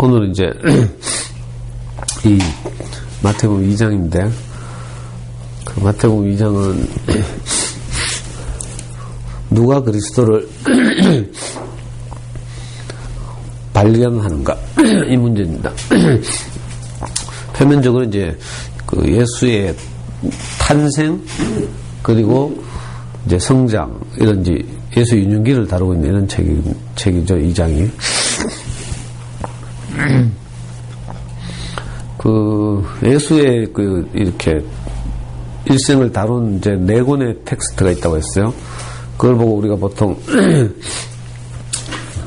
오늘은 이제 이 마태복음 2장인데 그 마태복음 2장은 누가 그리스도를 발견하는가 이 문제입니다. 표면적으로 이제 그 예수의 탄생 그리고 이제 성장 이런 이제 예수 유년기를 다루고 있는 이런 책이죠. 2장이. 그 예수의 그 이렇게 일생을 다룬 이제 4권의 텍스트가 있다고 했어요. 그걸 보고 우리가 보통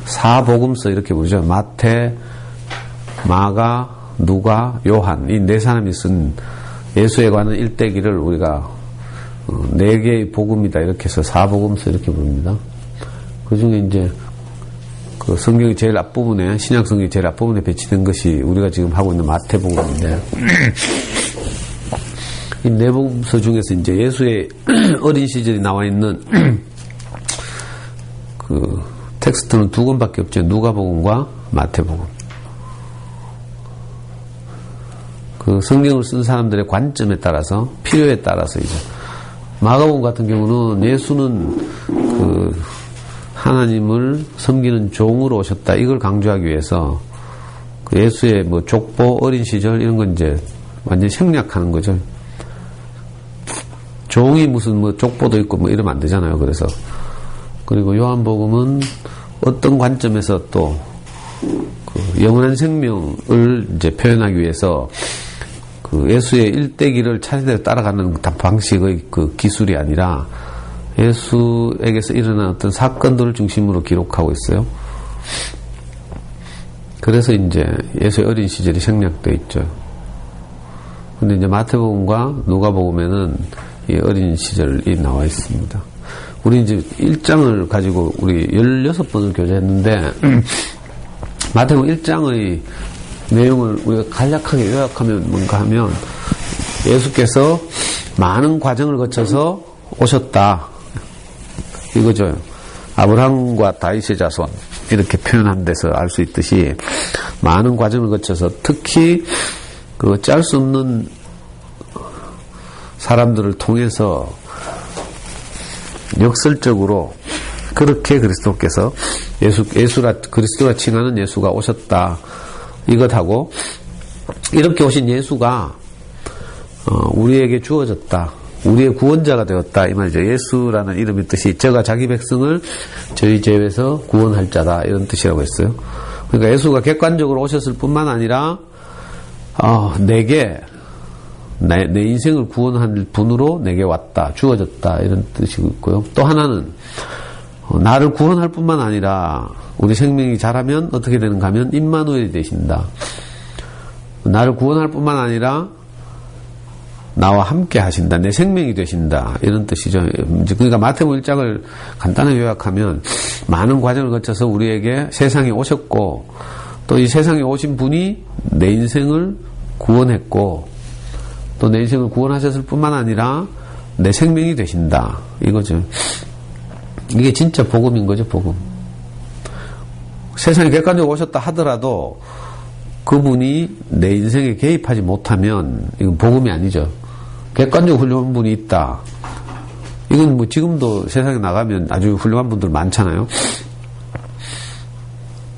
사복음서 이렇게 부르죠. 마태, 마가, 누가, 요한 이 4사람이 쓴 예수에 관한 일대기를 우리가 4개의 복음이다 이렇게 해서 사복음서 이렇게 부릅니다. 그 중에 이제 그 성경이 제일 앞부분에 신약 성경이 제일 앞부분에 배치된 것이 우리가 지금 하고 있는 마태복음인데 이 4복음서 중에서 이제 예수의 어린 시절이 나와 있는 그 텍스트는 2권밖에 없죠. 누가복음과 마태복음. 그 성경을 쓴 사람들의 관점에 따라서 필요에 따라서 이제 마가복음 같은 경우는 예수는 그 하나님을 섬기는 종으로 오셨다 이걸 강조하기 위해서 그 예수의 뭐 족보 어린 시절 이런 건 이제 완전히 생략하는 거죠. 종이 무슨 뭐 족보도 있고 뭐 이러면 안 되잖아요. 그래서 그리고 요한복음은 어떤 관점에서 또 그 영원한 생명을 이제 표현하기 위해서 그 예수의 일대기를 차례대로 따라가는 방식의 그 기술이 아니라 예수에게서 일어난 어떤 사건들을 중심으로 기록하고 있어요. 그래서 이제 예수의 어린 시절이 생략되어 있죠. 근데 이제 마태복음과 누가복음에는 이 어린 시절이 나와 있습니다. 우리 이제 1장을 가지고 우리 16번을 교제했는데 마태복음 1장의 내용을 우리가 간략하게 요약하면 뭔가 하면 예수께서 많은 과정을 거쳐서 오셨다 이거죠. 아브라함과 다윗의 자손 이렇게 표현한 데서 알 수 있듯이 많은 과정을 거쳐서 특히 그 짤 수 없는 사람들을 통해서 역설적으로 그렇게 그리스도께서 그리스도라 칭하는 예수가 오셨다 이것하고 이렇게 오신 예수가 우리에게 주어졌다. 우리의 구원자가 되었다. 이 말이죠. 예수라는 이름의 뜻이 저가 자기 백성을 저희 죄에서 구원할 자다. 이런 뜻이라고 했어요. 그러니까 예수가 객관적으로 오셨을 뿐만 아니라 내게 내 인생을 구원할 분으로 내게 왔다. 주어졌다. 이런 뜻이고 있고요. 또 하나는 나를 구원할 뿐만 아니라 우리 생명이 자라면 어떻게 되는가 하면 임마누엘이 되신다. 나를 구원할 뿐만 아니라 나와 함께 하신다. 내 생명이 되신다. 이런 뜻이죠. 그러니까 마태복음 1장을 간단하게 요약하면 많은 과정을 거쳐서 우리에게 세상에 오셨고 또 이 세상에 오신 분이 내 인생을 구원했고 또 내 인생을 구원하셨을 뿐만 아니라 내 생명이 되신다. 이거죠. 이게 진짜 복음인 거죠. 복음. 세상에 객관적으로 오셨다 하더라도 그분이 내 인생에 개입하지 못하면 이건 복음이 아니죠. 객관적으로 훌륭한 분이 있다. 이건 뭐 지금도 세상에 나가면 아주 훌륭한 분들 많잖아요.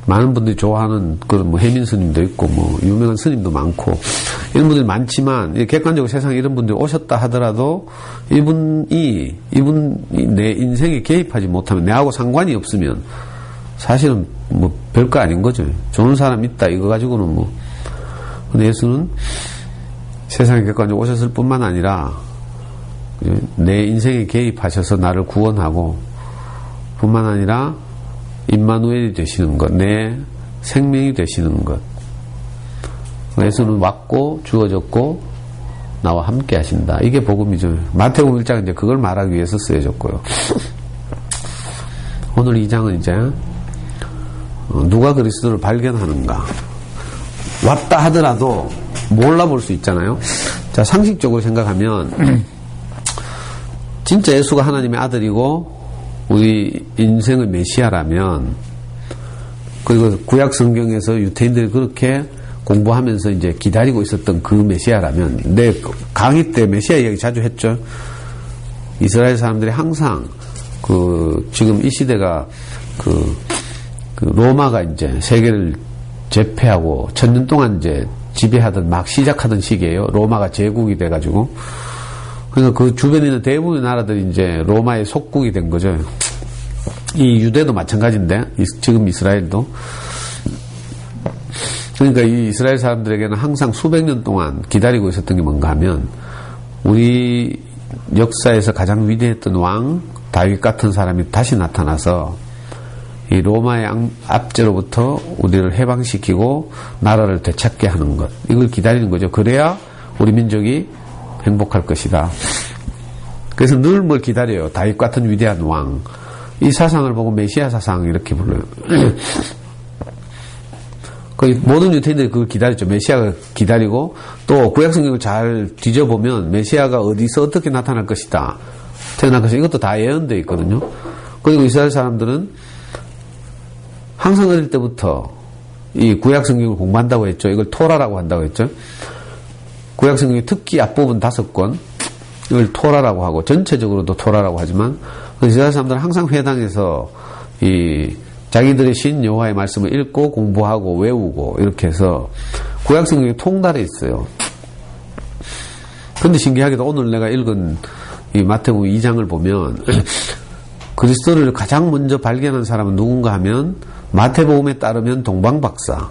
많은 분들이 좋아하는 그런 뭐 해민 스님도 있고 뭐 유명한 스님도 많고 이런 분들이 많지만 객관적으로 세상에 이런 분들이 오셨다 하더라도 이분이 내 인생에 개입하지 못하면 내하고 상관이 없으면 사실은 뭐 별거 아닌 거죠. 좋은 사람 있다 이거 가지고는 뭐. 근데 예수는 세상에 객관적으로 오셨을 뿐만 아니라 내 인생에 개입하셔서 나를 구원하고 뿐만 아니라 임마누엘이 되시는 것, 내 생명이 되시는 것. 예수는 왔고 주어졌고 나와 함께 하신다. 이게 복음이죠. 마태복음 1장은 이제 그걸 말하기 위해서 쓰여졌고요. 오늘 2장은 이제 누가 그리스도를 발견하는가. 왔다 하더라도 몰라볼 수 있잖아요. 자, 상식적으로 생각하면 진짜 예수가 하나님의 아들이고 우리 인생의 메시아라면 그리고 구약 성경에서 유태인들이 그렇게 공부하면서 이제 기다리고 있었던 그 메시아라면, 내 강의 때 메시아 이야기 자주 했죠. 이스라엘 사람들이 항상 지금 이 시대가 로마가 이제 세계를 제패하고 1000년 동안 이제 지배하던 막 시작하던 시기예요. 로마가 제국이 돼가지고. 그러니까 그 주변에 있는 대부분의 나라들이 이제 로마의 속국이 된 거죠. 이 유대도 마찬가지인데, 지금 이스라엘도. 그러니까 이 이스라엘 사람들에게는 항상 수백 년 동안 기다리고 있었던 게 뭔가 하면, 우리 역사에서 가장 위대했던 왕 다윗 같은 사람이 다시 나타나서 이 로마의 압제로부터 우리를 해방시키고 나라를 되찾게 하는 것, 이걸 기다리는 거죠. 그래야 우리 민족이 행복할 것이다. 그래서 늘 뭘 기다려요. 다윗 같은 위대한 왕. 이 사상을 보고 메시아 사상 이렇게 불러요. 거의 모든 유태인들이 그걸 기다렸죠. 메시아가 기다리고, 또 구약성경을 잘 뒤져보면 메시아가 어디서 어떻게 나타날 것이다, 태어날 것이다, 이것도 다 예언되어 있거든요. 그리고 이스라엘 사람들은 항상 어릴 때부터 이 구약성경을 공부한다고 했죠. 이걸 토라라고 한다고 했죠. 구약성경의 특히 앞부분 5권, 이걸 토라라고 하고, 전체적으로도 토라라고 하지만, 이스라엘 사람들은 항상 회당에서 자기들의 신 여호와의 말씀을 읽고 공부하고 외우고 이렇게 해서 구약성경이 통달해 있어요. 근데 신기하게도 오늘 내가 읽은 이 마태복음 2장을 보면 그리스도를 가장 먼저 발견한 사람은 누군가 하면, 마태복음에 따르면 동방박사,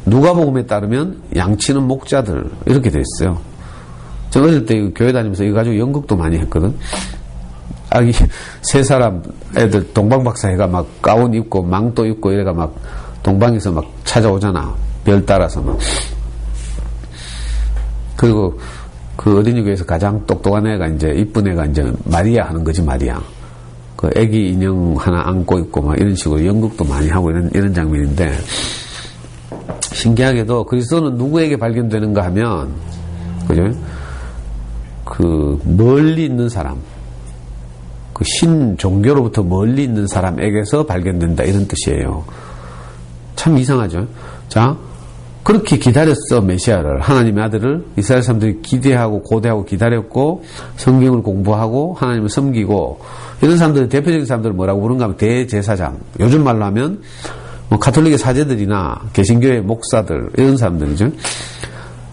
누가복음에 따르면 양치는 목자들, 이렇게 돼 있어요. 저 어릴 때 교회 다니면서 이거 가지고 연극도 많이 했거든. 아기 3사람 애들 동방박사 해가 막 가운 입고 망토 입고 이래가 막 동방에서 막 찾아오잖아. 별 따라서 막. 그리고 그 어린이교회에서 가장 똑똑한 애가 이제, 이쁜 애가 이제 마리아 하는 거지, 마리아. 그 애기 인형 하나 안고 있고 막 이런 식으로 연극도 많이 하고 이런 장면인데, 신기하게도 그리스도는 누구에게 발견되는가 하면, 그죠? 멀리 있는 사람, 신 종교로부터 멀리 있는 사람에게서 발견된다, 이런 뜻이에요. 참 이상하죠? 자, 그렇게 기다렸어, 메시아를. 하나님의 아들을 이스라엘 사람들이 기대하고 고대하고 기다렸고, 성경을 공부하고 하나님을 섬기고, 이런 사람들, 대표적인 사람들을 뭐라고 부르는가 하면 대제사장. 요즘 말로 하면 뭐 가톨릭의 사제들이나 개신교의 목사들, 이런 사람들이죠.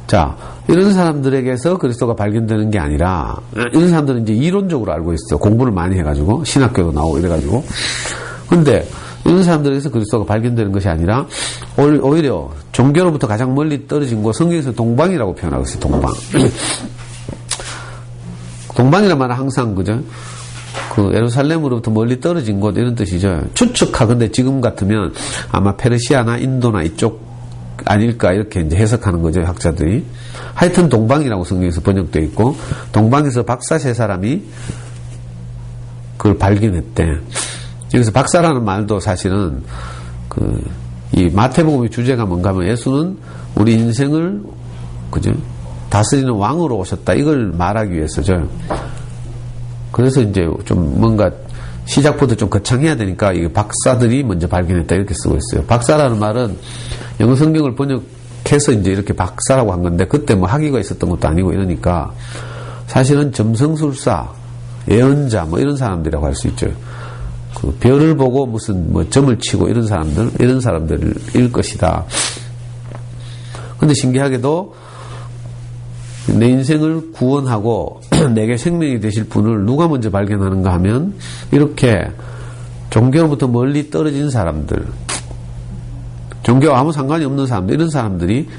자, 이런 사람들에게서 그리스도가 발견되는 게 아니라, 이런 사람들은 이제 이론적으로 알고 있어요. 공부를 많이 해가지고, 신학교도 나오고 이래가지고. 근데 이런 사람들에게서 그리스도가 발견되는 것이 아니라, 오히려 종교로부터 가장 멀리 떨어진 곳, 성경에서 동방이라고 표현하고 있어요. 동방. 동방이란 말은 항상, 그죠? 예루살렘으로부터 멀리 떨어진 곳, 이런 뜻이죠. 추측하건대 지금 같으면 아마 페르시아나 인도나 이쪽 아닐까, 이렇게 이제 해석하는 거죠, 학자들이. 하여튼 동방이라고 성경에서 번역되어 있고, 동방에서 박사 3사람이 그걸 발견했대. 여기서 박사라는 말도 사실은 이 마태복음의 주제가 뭔가 하면, 예수는 우리 인생을, 그죠? 다스리는 왕으로 오셨다, 이걸 말하기 위해서죠. 그래서 이제 좀 뭔가 시작부터 좀 거창해야 되니까 이 박사들이 먼저 발견했다, 이렇게 쓰고 있어요. 박사라는 말은 영어 성경을 번역해서 이제 이렇게 박사라고 한 건데, 그때 뭐 학위가 있었던 것도 아니고 이러니까 사실은 점성술사, 예언자 뭐 이런 사람들이라고 할 수 있죠. 별을 보고 무슨 뭐 점을 치고 이런 사람들일 것이다. 근데 신기하게도 내 인생을 구원하고 내게 생명이 되실 분을 누가 먼저 발견하는가 하면, 이렇게 종교로부터 멀리 떨어진 사람들, 종교와 아무 상관이 없는 사람들, 이런 사람들이,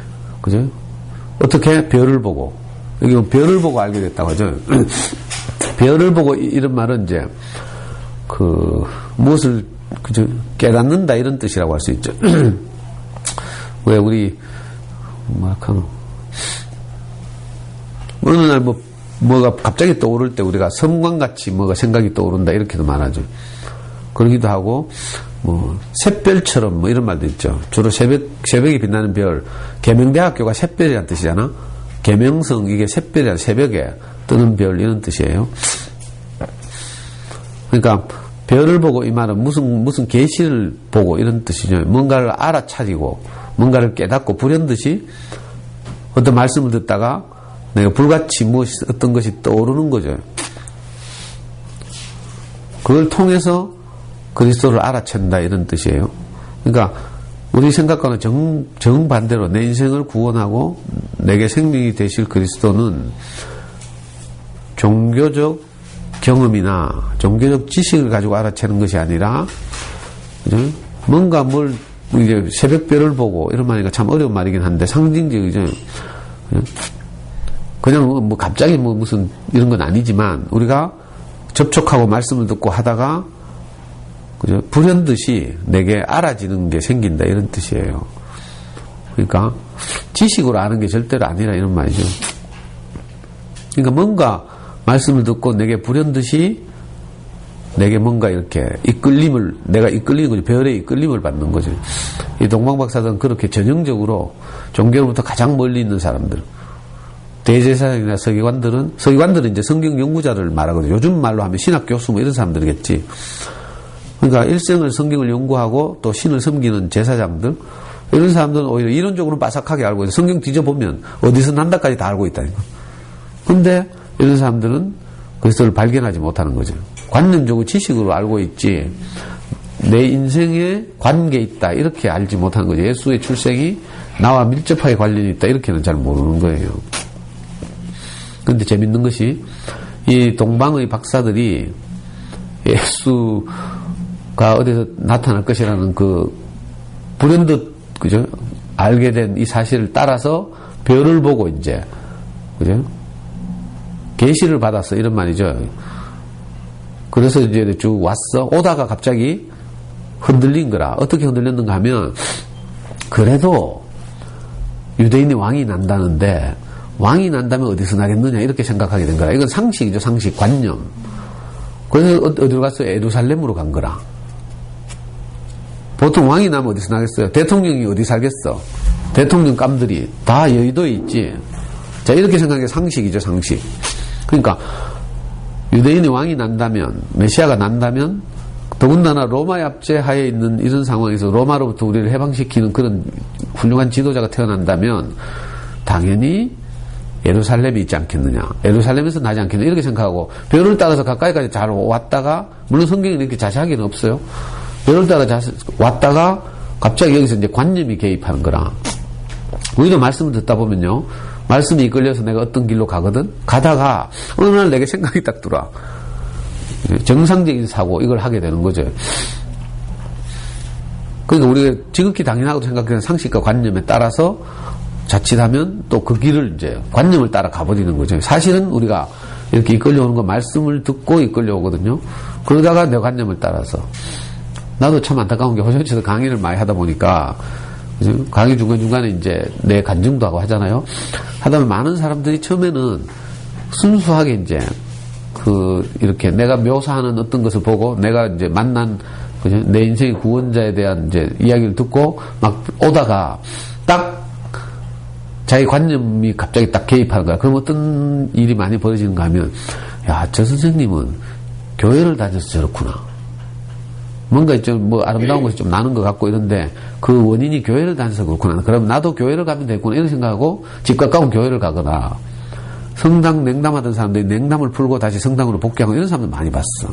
그죠? 어떻게 별을 보고, 여기 별을 보고 알게 됐다고 하죠. 별을 보고, 이런 말은 이제 무엇을, 그죠? 깨닫는다, 이런 뜻이라고 할 수 있죠. 왜 우리 어느 날 뭐가 갑자기 떠오를 때 우리가 섬광같이 뭐가 생각이 떠오른다, 이렇게도 말하죠. 그러기도 하고, 샛별처럼 이런 말도 있죠. 주로 새벽에 빛나는 별, 계명대학교가 샛별이라는 뜻이잖아. 계명성, 이게 샛별이란 새벽에 뜨는 별, 이런 뜻이에요. 그러니까 별을 보고 이 말은 무슨 계시를 보고 이런 뜻이죠. 뭔가를 알아차리고 뭔가를 깨닫고 불현듯이 어떤 말씀을 듣다가 내가 불같이 어떤 것이 떠오르는 거죠. 그걸 통해서 그리스도를 알아챈다 이런 뜻이에요. 그러니까 우리 생각과는 정반대로 내 인생을 구원하고 내게 생명이 되실 그리스도는 종교적 경험이나 종교적 지식을 가지고 알아채는 것이 아니라, 그죠? 뭔가 이제 새벽별을 보고 이런 말이니까 참 어려운 말이긴 한데 상징적이죠. 그냥 갑자기 무슨 이런 건 아니지만 우리가 접촉하고 말씀을 듣고 하다가, 그죠? 불현듯이 내게 알아지는 게 생긴다 이런 뜻이에요. 그러니까 지식으로 아는 게 절대로 아니라 이런 말이죠. 그러니까 뭔가 말씀을 듣고 내게 불현듯이 내게 뭔가 이렇게 내가 이끌리는 거죠. 별의 이끌림을 받는 거죠. 이 동방박사들은 그렇게 전형적으로 종교로부터 가장 멀리 있는 사람들, 대제사장이나 서기관들은 이제 성경 연구자를 말하거든요. 요즘 말로 하면 신학 교수 이런 사람들이겠지. 그러니까 일생을 성경을 연구하고 또 신을 섬기는 제사장들, 이런 사람들은 오히려 이론적으로 빠삭하게 알고 있어요. 성경 뒤져보면 어디서 난다까지 다 알고 있다니까. 근데 이런 사람들은 그리스도를 발견하지 못하는 거죠. 관념적으로 지식으로 알고 있지 내 인생에 관계 있다 이렇게 알지 못하는 거죠. 예수의 출생이 나와 밀접하게 관련이 있다 이렇게는 잘 모르는 거예요. 그런데 재밌는 것이 이 동방의 박사들이 예수가 어디서 나타날 것이라는 그 불현듯, 그죠? 알게 된 이 사실을 따라서 별을 보고 이제, 그죠? 계시를 받았어 이런 말이죠. 그래서 이제 쭉 왔어. 오다가 갑자기 흔들린 거라. 어떻게 흔들렸는가 하면, 그래도 유대인이 왕이 난다는데 왕이 난다면 어디서 나겠느냐 이렇게 생각하게 된 거라. 이건 상식이죠. 상식, 관념. 그래서 어디로 갔어요? 예루살렘으로 간 거라. 보통 왕이 나면 어디서 나겠어요? 대통령이 어디 살겠어? 대통령 감들이 다 여의도에 있지. 자, 이렇게 생각하는 게 상식이죠. 상식. 그러니까 유대인이 왕이 난다면, 메시아가 난다면, 더군다나 로마의 압제하에 있는 이런 상황에서 로마로부터 우리를 해방시키는 그런 훌륭한 지도자가 태어난다면 당연히 예루살렘이 있지 않겠느냐, 예루살렘에서 나지 않겠느냐 이렇게 생각하고 별을 따라서 가까이까지 잘 왔다가, 물론 성경에 이렇게 자세하게는 없어요. 별을 따라 왔다가 갑자기 여기서 이제 관념이 개입하는 거라. 우리도 말씀을 듣다 보면요, 말씀이 이끌려서 내가 어떤 길로 가거든. 가다가 어느 날 내게 생각이 딱 들어와. 정상적인 사고, 이걸 하게 되는 거죠. 그러니까 우리가 지극히 당연하고 생각하는 상식과 관념에 따라서 자칫하면 또 그 길을 이제 관념을 따라 가버리는 거죠. 사실은 우리가 이렇게 이끌려오는 거 말씀을 듣고 이끌려오거든요. 그러다가 내 관념을 따라서. 나도 참 안타까운 게 호전에서 강의를 많이 하다 보니까 강의 중간중간에 이제 내 간증도 하고 하잖아요. 하다 보면 많은 사람들이 처음에는 순수하게 이제 이렇게 내가 묘사하는 어떤 것을 보고 내가 이제 만난 내 인생의 구원자에 대한 이제 이야기를 듣고 막 오다가 딱 자기 관념이 갑자기 딱 개입하는 거야. 그럼 어떤 일이 많이 벌어지는가 하면, 야, 저 선생님은 교회를 다녀서 저렇구나. 뭔가 좀 아름다운 것이 좀 나는 것 같고 이런데 그 원인이 교회를 다녀서 그렇구나. 그럼 나도 교회를 가면 되겠구나. 이런 생각하고 집 가까운 교회를 가거나, 성당 냉담하던 사람들이 냉담을 풀고 다시 성당으로 복귀하고 이런 사람들 많이 봤어.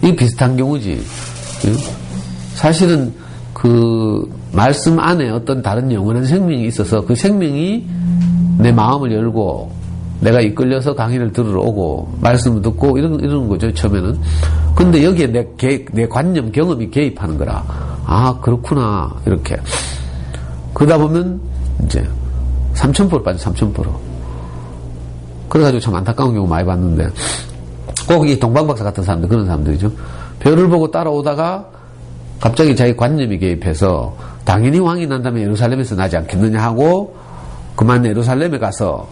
이게 비슷한 경우지. 사실은 그 말씀 안에 어떤 다른 영원한 생명이 있어서 그 생명이 내 마음을 열고 내가 이끌려서 강의를 들으러 오고 말씀을 듣고 이런 거죠, 처음에는. 근데 여기에 내 관념, 경험이 개입하는 거라. 아, 그렇구나. 이렇게. 그러다 보면 이제 3,000%로 빠져, 3,000%. 그래가지고 참 안타까운 경우 많이 봤는데, 꼭 이 동방박사 같은 사람들, 그런 사람들이죠. 별을 보고 따라오다가 갑자기 자기 관념이 개입해서 당연히 왕이 난다면 예루살렘에서 나지 않겠느냐 하고 그만 예루살렘에 가서,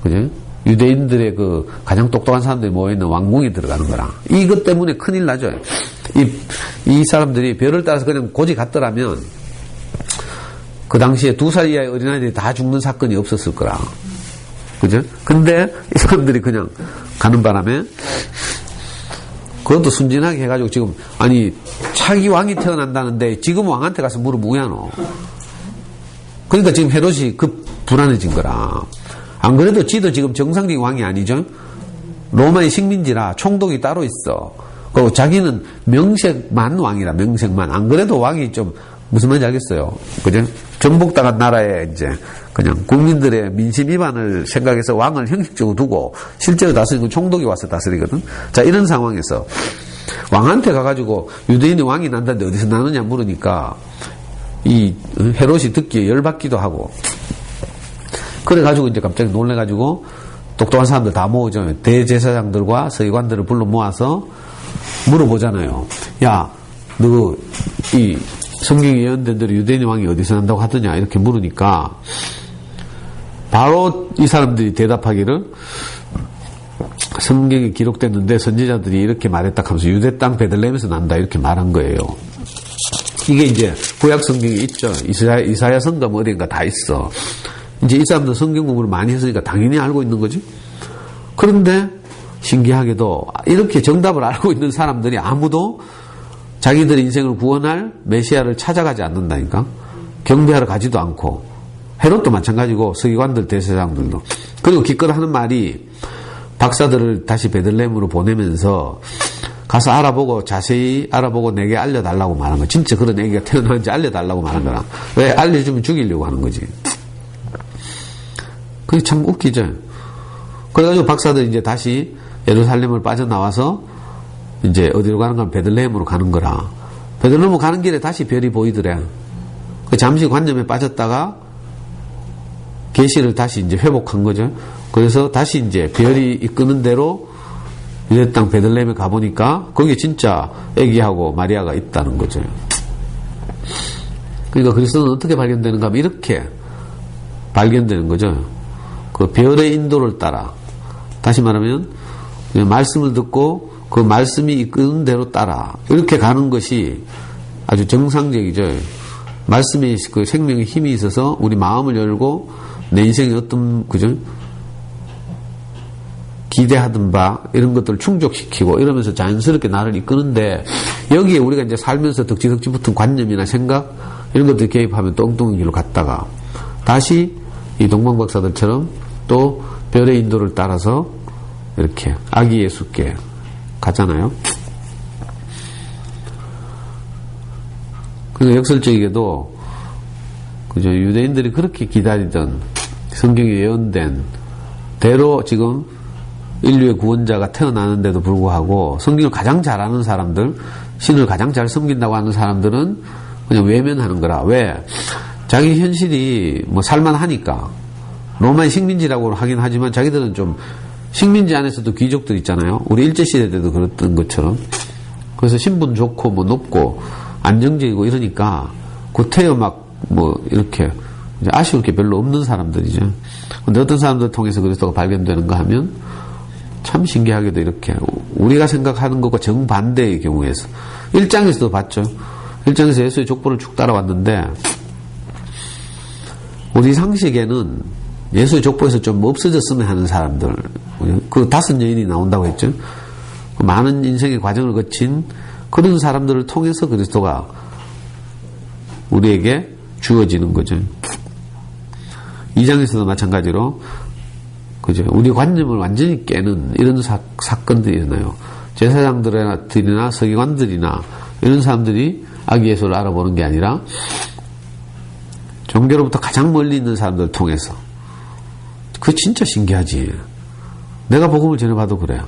그죠? 유대인들의 그 가장 똑똑한 사람들이 모여있는 왕궁에 들어가는 거라. 이것 때문에 큰일 나죠. 이 사람들이 별을 따라서 그냥 고지 갔더라면 그 당시에 2살 이하의 어린아이들이 다 죽는 사건이 없었을 거라. 그죠? 근데 이 사람들이 그냥 가는 바람에 그것도 순진하게 해가지고 지금, 아니, 차기 왕이 태어난다는데 지금 왕한테 가서 물어보면 뭐야, 너. 그러니까 지금 헤롯이 불안해진 거라. 안 그래도 지도 지금 정상적인 왕이 아니죠? 로마의 식민지라 총독이 따로 있어. 그리고 자기는 명색만 왕이라, 명색만. 안 그래도 왕이 좀, 무슨 말인지 알겠어요? 그죠? 전복당한 나라에 이제 그냥 국민들의 민심 위반을 생각해서 왕을 형식적으로 두고 실제로 다스리는 건 총독이 와서 다스리거든. 자, 이런 상황에서 왕한테 가가지고 유대인이 왕이 난다는데 어디서 나느냐 물으니까 이 헤롯이 듣기에 열받기도 하고 그래가지고 이제 갑자기 놀래가지고 똑똑한 사람들 다 모으죠. 대제사장들과 서기관들을 불러 모아서 물어보잖아요. 야, 너 이 성경에 예언된 대로 유대인의 왕이 어디서 난다고 하더냐 이렇게 물으니까 바로 이 사람들이 대답하기를 성경에 기록됐는데 선지자들이 이렇게 말했다 하면서 유대 땅 베들레헴에서 난다 이렇게 말한 거예요. 이게 이제 구약 성경에 있죠. 이사야 성경 어딘가 다 있어. 이제 이 사람들 성경 공부를 많이 했으니까 당연히 알고 있는 거지. 그런데 신기하게도 이렇게 정답을 알고 있는 사람들이 아무도 자기들의 인생을 구원할 메시아를 찾아가지 않는다니까. 경배하러 가지도 않고. 헤롯도 마찬가지고 서기관들 대제사장들도. 그리고 기껏 하는 말이 박사들을 다시 베들레헴으로 보내면서 가서 알아보고 자세히 알아보고 내게 알려달라고 말한 거야. 진짜 그런 애기가 태어나는지 알려달라고 말한 거라. 왜? 알려주면 죽이려고 하는 거지. 그게 참 웃기죠. 그래가지고 박사들이 이제 다시 예루살렘을 빠져나와서 이제 어디로 가는 건 베들레헴으로 가는 거라. 베들레헴으로 가는 길에 다시 별이 보이더래. 잠시 관념에 빠졌다가 계시를 다시 이제 회복한 거죠. 그래서 다시 이제 별이 이끄는 대로 유대 땅 베들레헴에 가보니까 거기에 진짜 애기하고 마리아가 있다는 거죠. 그러니까 그리스도는 어떻게 발견되는가 하면 이렇게 발견되는 거죠. 그 별의 인도를 따라. 다시 말하면 말씀을 듣고 그 말씀이 이끄는 대로 따라 이렇게 가는 것이 아주 정상적이죠. 말씀에 그 생명의 힘이 있어서 우리 마음을 열고 내 인생에 어떤 그죠 기대하던 바 이런 것들을 충족시키고 이러면서 자연스럽게 나를 이끄는데 여기에 우리가 이제 살면서 덕지덕지 붙은 관념이나 생각 이런 것들 개입하면 똥똥인 길로 갔다가 다시 이 동방박사들처럼 또 별의 인도를 따라서 이렇게 아기 예수께 가잖아요. 그러니까 역설적이게도 그죠 유대인들이 그렇게 기다리던 성경에 예언된 대로 지금 인류의 구원자가 태어나는데도 불구하고 성경을 가장 잘 아는 사람들, 신을 가장 잘 섬긴다고 하는 사람들은 그냥 외면하는 거라. 왜? 자기 현실이 뭐 살만하니까. 로마의 식민지라고 하긴 하지만 자기들은 좀 식민지 안에서도 귀족들 있잖아요. 우리 일제시대 때도 그랬던 것처럼. 그래서 신분 좋고 뭐 높고 안정적이고 이러니까 구태여 막 뭐 이렇게 아쉬울 게 별로 없는 사람들이죠. 근데 어떤 사람들 통해서 그리스도가 발견되는가 하면 참 신기하게도 이렇게 우리가 생각하는 것과 정반대의 경우에서 1장에서도 봤죠. 1장에서 예수의 족보를 쭉 따라왔는데 우리 상식에는 예수의 족보에서 좀 없어졌으면 하는 사람들 그 5 여인이 나온다고 했죠. 많은 인생의 과정을 거친 그런 사람들을 통해서 그리스도가 우리에게 주어지는 거죠. 2장에서도 마찬가지로 그죠. 우리 관념을 완전히 깨는 이런 사건들이 일어나요. 제사장들이나 서기관들이나 이런 사람들이 아기 예수를 알아보는 게 아니라 종교로부터 가장 멀리 있는 사람들을 통해서. 그거 진짜 신기하지. 내가 복음을 전해봐도 그래요.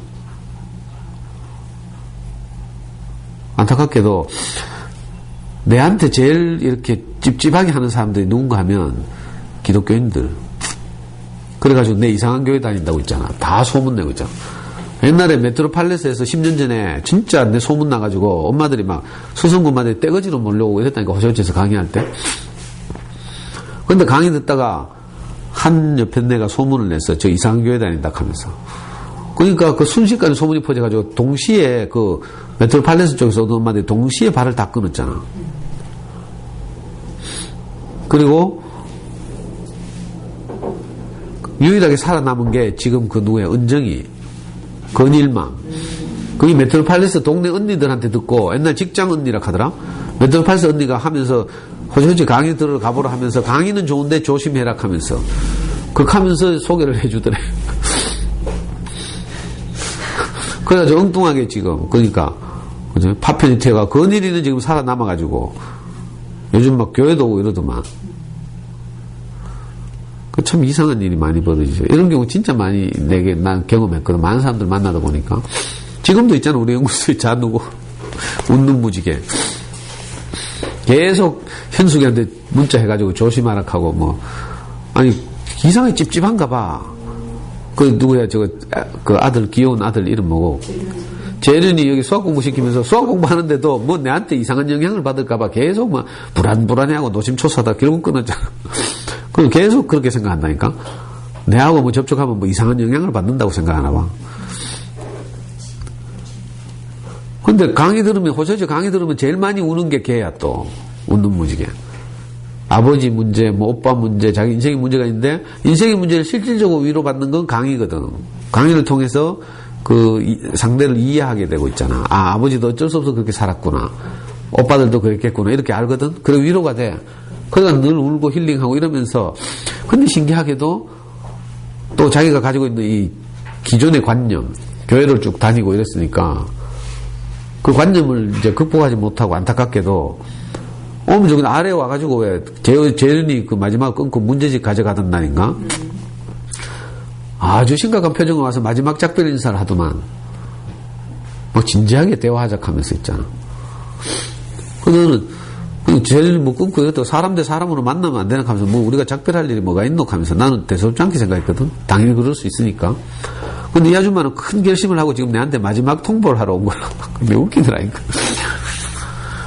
안타깝게도 내한테 제일 이렇게 찝찝하게 하는 사람들이 누군가 하면 기독교인들. 그래가지고 내 이상한 교회 다닌다고 있잖아. 다 소문내고 있잖아. 옛날에 메트로팔레스에서 10년 전에 진짜 내 소문 나가지고 엄마들이 막 수성구마들이 떼거지로 몰려오고 이랬다니까 호시오치에서 강의할 때. 근데 강의 듣다가 한 옆에 내가 소문을 냈어. 저 이상한 교회 다닌다 하면서. 그러니까 그 순식간에 소문이 퍼져가지고 동시에 그 메트로팔레스 쪽에서 오던 엄마들이 동시에 발을 다 끊었잖아. 그리고 유일하게 살아남은 게 지금 그 누구야? 은정이, 건일망. 그게 메트로폴리스 동네 언니들한테 듣고 옛날 직장 언니라 하더라. 메트로폴리스 언니가 하면서 호주지 강의 들어가보라 하면서 강의는 좋은데 조심해라 하면서 하면서 소개를 해주더래. 그래가지고 엉뚱하게 지금 그러니까 파편이태가 건일이는 지금 살아남아가지고 요즘 막 교회도 오고 이러더만. 참 이상한 일이 많이 벌어지죠. 이런 경우 진짜 많이 난 경험했거든. 많은 사람들 만나다 보니까. 지금도 있잖아. 우리 연구소에 자누고 웃는 무지개. 계속 현숙이한테 문자 해가지고 조심하라 하고 뭐 아니 이상하게 찝찝한가 봐. 그 누구야 그 아들 귀여운 아들 이름 뭐고 재련이 여기 수학 공부 시키면서 수학 공부하는데도 뭐 내한테 이상한 영향을 받을까 봐 계속 막 불안해하고 노심초사하다 결국 끊었잖아. 그럼 계속 그렇게 생각한다니까. 내하고 뭐 접촉하면 뭐 이상한 영향을 받는다고 생각하나 봐. 근데 호셔지 강의 들으면 제일 많이 우는 게 걔야 또. 웃는 무지개. 아버지 문제, 뭐 오빠 문제, 자기 인생의 문제가 있는데 인생의 문제를 실질적으로 위로받는 건 강의거든. 강의를 통해서 그 상대를 이해하게 되고 있잖아. 아, 아버지도 어쩔 수 없어 그렇게 살았구나. 오빠들도 그랬겠구나. 이렇게 알거든. 그래 위로가 돼. 그러니까 늘 울고 힐링하고 이러면서 근데 신기하게도 또 자기가 가지고 있는 이 기존의 관념, 교회를 쭉 다니고 이랬으니까 그 관념을 이제 극복하지 못하고 안타깝게도 오면 저기 아래 와가지고 왜 재련이 그 마지막 끊고 문제집 가져가던 날인가 아주 심각한 표정을 와서 마지막 작별 인사를 하더만 막 진지하게 대화하자 하면서 있잖아. 그거는 재련이 뭐 끊고 이것도 사람 대 사람으로 만나면 안 되나 하면서 뭐 우리가 작별할 일이 뭐가 있노 하면서 나는 대수롭지 않게 생각했거든. 당연히 그럴 수 있으니까. 근데 이 아줌마는 큰 결심을 하고 지금 내한테 마지막 통보를 하러 온 거야. 매우 웃기더라니까.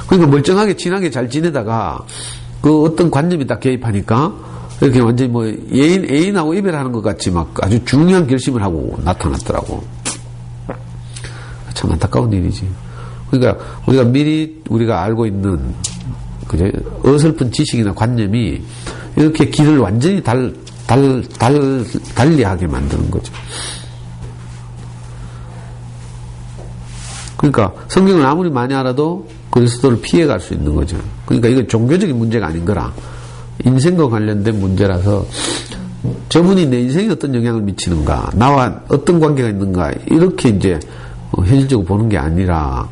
그러니까 멀쩡하게 친하게 잘 지내다가 그 어떤 관념이 딱 개입하니까 이렇게 완전히 뭐 애인하고 이별하는 것 같이 막 아주 중요한 결심을 하고 나타났더라고. 참 안타까운 일이지. 그러니까 우리가 미리 우리가 알고 있는 그죠? 어설픈 지식이나 관념이 이렇게 길을 완전히 달리하게 만드는 거죠. 그러니까 성경을 아무리 많이 알아도 그리스도를 피해갈 수 있는 거죠. 그러니까 이건 종교적인 문제가 아닌 거라. 인생과 관련된 문제라서 저분이 내 인생에 어떤 영향을 미치는가, 나와 어떤 관계가 있는가 이렇게 이제 현실적으로 보는 게 아니라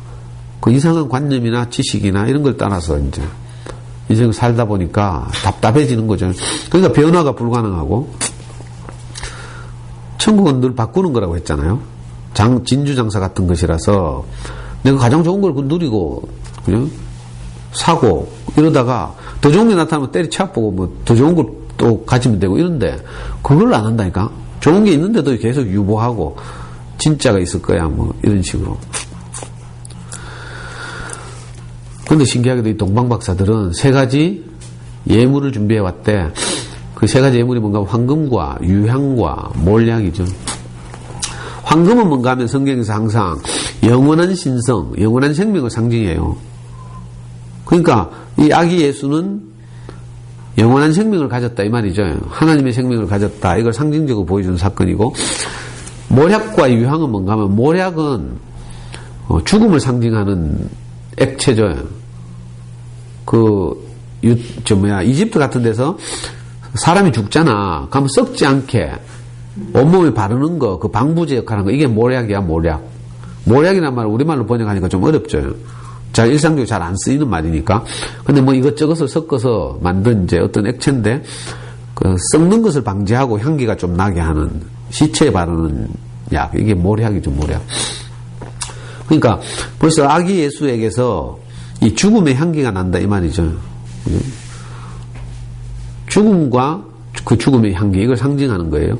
그 이상한 관념이나 지식이나 이런 걸 따라서 이제 인생을 살다 보니까 답답해지는 거죠. 그러니까 변화가 불가능하고 천국은 늘 바꾸는 거라고 했잖아요. 진주장사 같은 것이라서 내가 가장 좋은 걸 누리고 그냥 사고 이러다가 더 좋은 게 나타나면 때리쳐보고 뭐 더 좋은 걸 또 가지면 되고 이런데 그걸 안 한다니까. 좋은 게 있는데도 계속 유보하고 진짜가 있을 거야 뭐 이런 식으로. 근데 신기하게도 이 동방박사들은 세 가지 예물을 준비해 왔대. 그 세 가지 예물이 뭔가 황금과 유향과 몰약이죠. 황금은 뭔가 하면 성경에서 항상 영원한 신성, 영원한 생명을 상징해요. 그러니까 이 아기 예수는 영원한 생명을 가졌다 이 말이죠. 하나님의 생명을 가졌다. 이걸 상징적으로 보여주는 사건이고, 몰약과 유향은 뭔가 하면 몰약은 죽음을 상징하는 액체죠. 이집트 같은 데서 사람이 죽잖아. 그러면 썩지 않게 온몸에 바르는 거, 그 방부제 역할하는 거, 이게 몰약이야, 몰약. 몰약이란 말을 우리말로 번역하니까 좀 어렵죠. 잘 일상적으로 잘 안 쓰이는 말이니까. 근데 뭐 이것저것을 섞어서 만든 이제 어떤 액체인데, 그 썩는 것을 방지하고 향기가 좀 나게 하는, 시체에 바르는 약. 이게 몰약이죠, 몰약. 그러니까 벌써 아기 예수에게서 이 죽음의 향기가 난다 이 말이죠. 죽음과 그 죽음의 향기, 이걸 상징하는 거예요.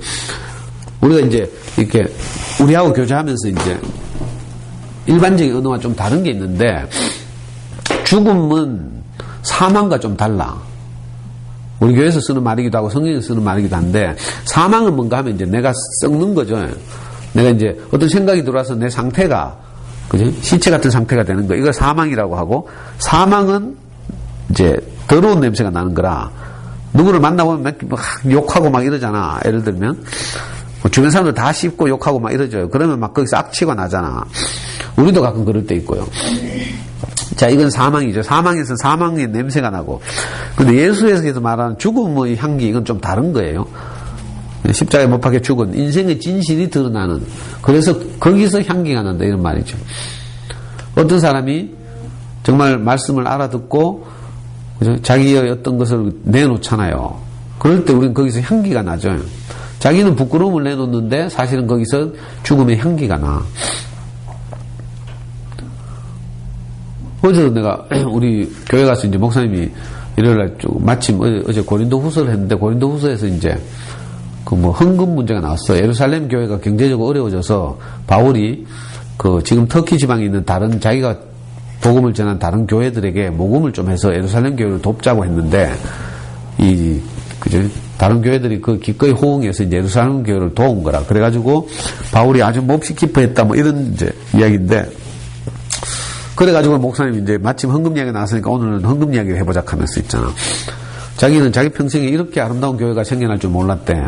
우리가 이제 이렇게 우리하고 교제하면서 이제 일반적인 언어와 좀 다른 게 있는데, 죽음은 사망과 좀 달라. 우리 교회에서 쓰는 말이기도 하고 성경에서 쓰는 말이기도 한데, 사망은 뭔가 하면 이제 내가 썩는 거죠. 내가 이제 어떤 생각이 들어와서 내 상태가, 그죠? 시체 같은 상태가 되는 거. 이걸 사망이라고 하고, 사망은 이제 더러운 냄새가 나는 거라, 누구를 만나보면 막 욕하고 막 이러잖아. 예를 들면 주변 사람들 다 씹고 욕하고 막 이러죠. 그러면 막 거기서 악취가 나잖아. 우리도 가끔 그럴 때 있고요. 자, 이건 사망이죠. 사망에서 사망의 냄새가 나고. 근데 예수에서 말하는 죽음의 향기, 이건 좀 다른 거예요. 십자가에 못 박혀 죽은 인생의 진실이 드러나는, 그래서 거기서 향기가 난다, 이런 말이죠. 어떤 사람이 정말 말씀을 알아듣고 그죠? 자기의 어떤 것을 내놓잖아요. 그럴 때 우리는 거기서 향기가 나죠. 자기는 부끄러움을 내놓는데 사실은 거기서 죽음의 향기가 나. 어제도 내가 우리 교회 가서 이제 목사님이 일요일날 마침 어제 고린도 후서를 했는데, 고린도 후서에서 이제 그 뭐 헌금 문제가 나왔어요. 예루살렘 교회가 경제적으로 어려워져서 바울이 그 지금 터키 지방에 있는 다른 자기가 복음을 전한 다른 교회들에게 모금을 좀 해서 예루살렘 교회를 돕자고 했는데, 그죠? 다른 교회들이 그 기꺼이 호응해서 이제 예루살렘 교회를 도운 거라. 그래가지고 바울이 아주 몹시 기뻐했다, 뭐 이런 이제 이야기인데, 그래가지고 목사님이 이제 마침 헌금 이야기가 나왔으니까 오늘은 헌금 이야기를 해보자 하면서 있잖아. 자기는 자기 평생에 이렇게 아름다운 교회가 생겨날 줄 몰랐대.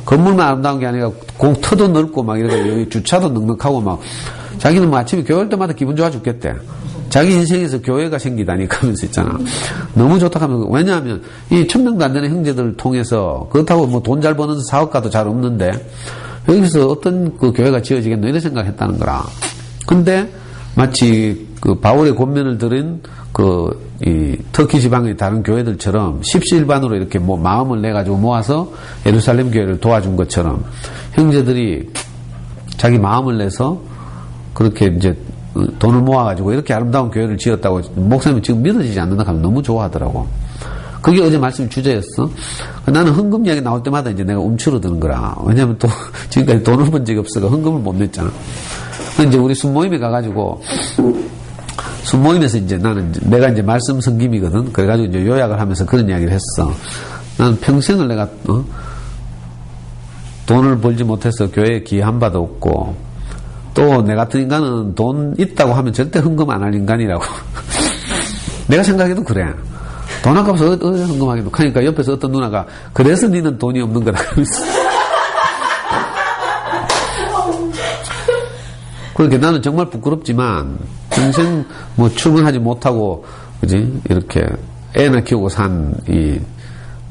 건물만 아름다운 게 아니라 공터도 넓고 막 이렇게 여기 주차도 넉넉하고 막, 자기는 뭐 아침에 교회 올 때마다 기분 좋아 죽겠대. 자기 인생에서 교회가 생기다니까 하면서 있잖아. 너무 좋다 하면서. 왜냐하면 이 1000명도 안 되는 형제들을 통해서, 그렇다고 뭐 돈 잘 버는 사업가도 잘 없는데 여기서 어떤 그 교회가 지어지겠노 이런 생각을 했다는 거라. 근데 마치 그 바울의 권면을 들은 이 터키 지방의 다른 교회들처럼 십시일반으로 이렇게 뭐 마음을 내가지고 모아서 예루살렘 교회를 도와준 것처럼 형제들이 자기 마음을 내서 그렇게 이제 돈을 모아가지고 이렇게 아름다운 교회를 지었다고 목사님이 지금 믿어지지 않는다 하면 너무 좋아하더라고. 그게 어제 말씀 주제였어. 나는 헌금 이야기 나올 때마다 이제 내가 움츠러드는 거라. 왜냐면 또 지금까지 돈을 번 적이 없어서 헌금을 못 냈잖아. 이제 우리 순모임에 가가지고, 순모임에서 이제 내가 이제 말씀 성김이거든. 그래가지고 이제 요약을 하면서 그런 이야기를 했어. 나는 평생을 내가, 돈을 벌지 못해서 교회에 기여한 바도 없고, 또 내 같은 인간은 돈 있다고 하면 절대 헌금 안 할 인간이라고. 내가 생각해도 그래. 돈 아까워서 어디 헌금하기도. 하니까 옆에서 어떤 누나가, 그래서 니는 돈이 없는 거다. 그렇게 나는 정말 부끄럽지만 평생 뭐 출근하지 못하고, 그지? 이렇게 애나 키우고 산 이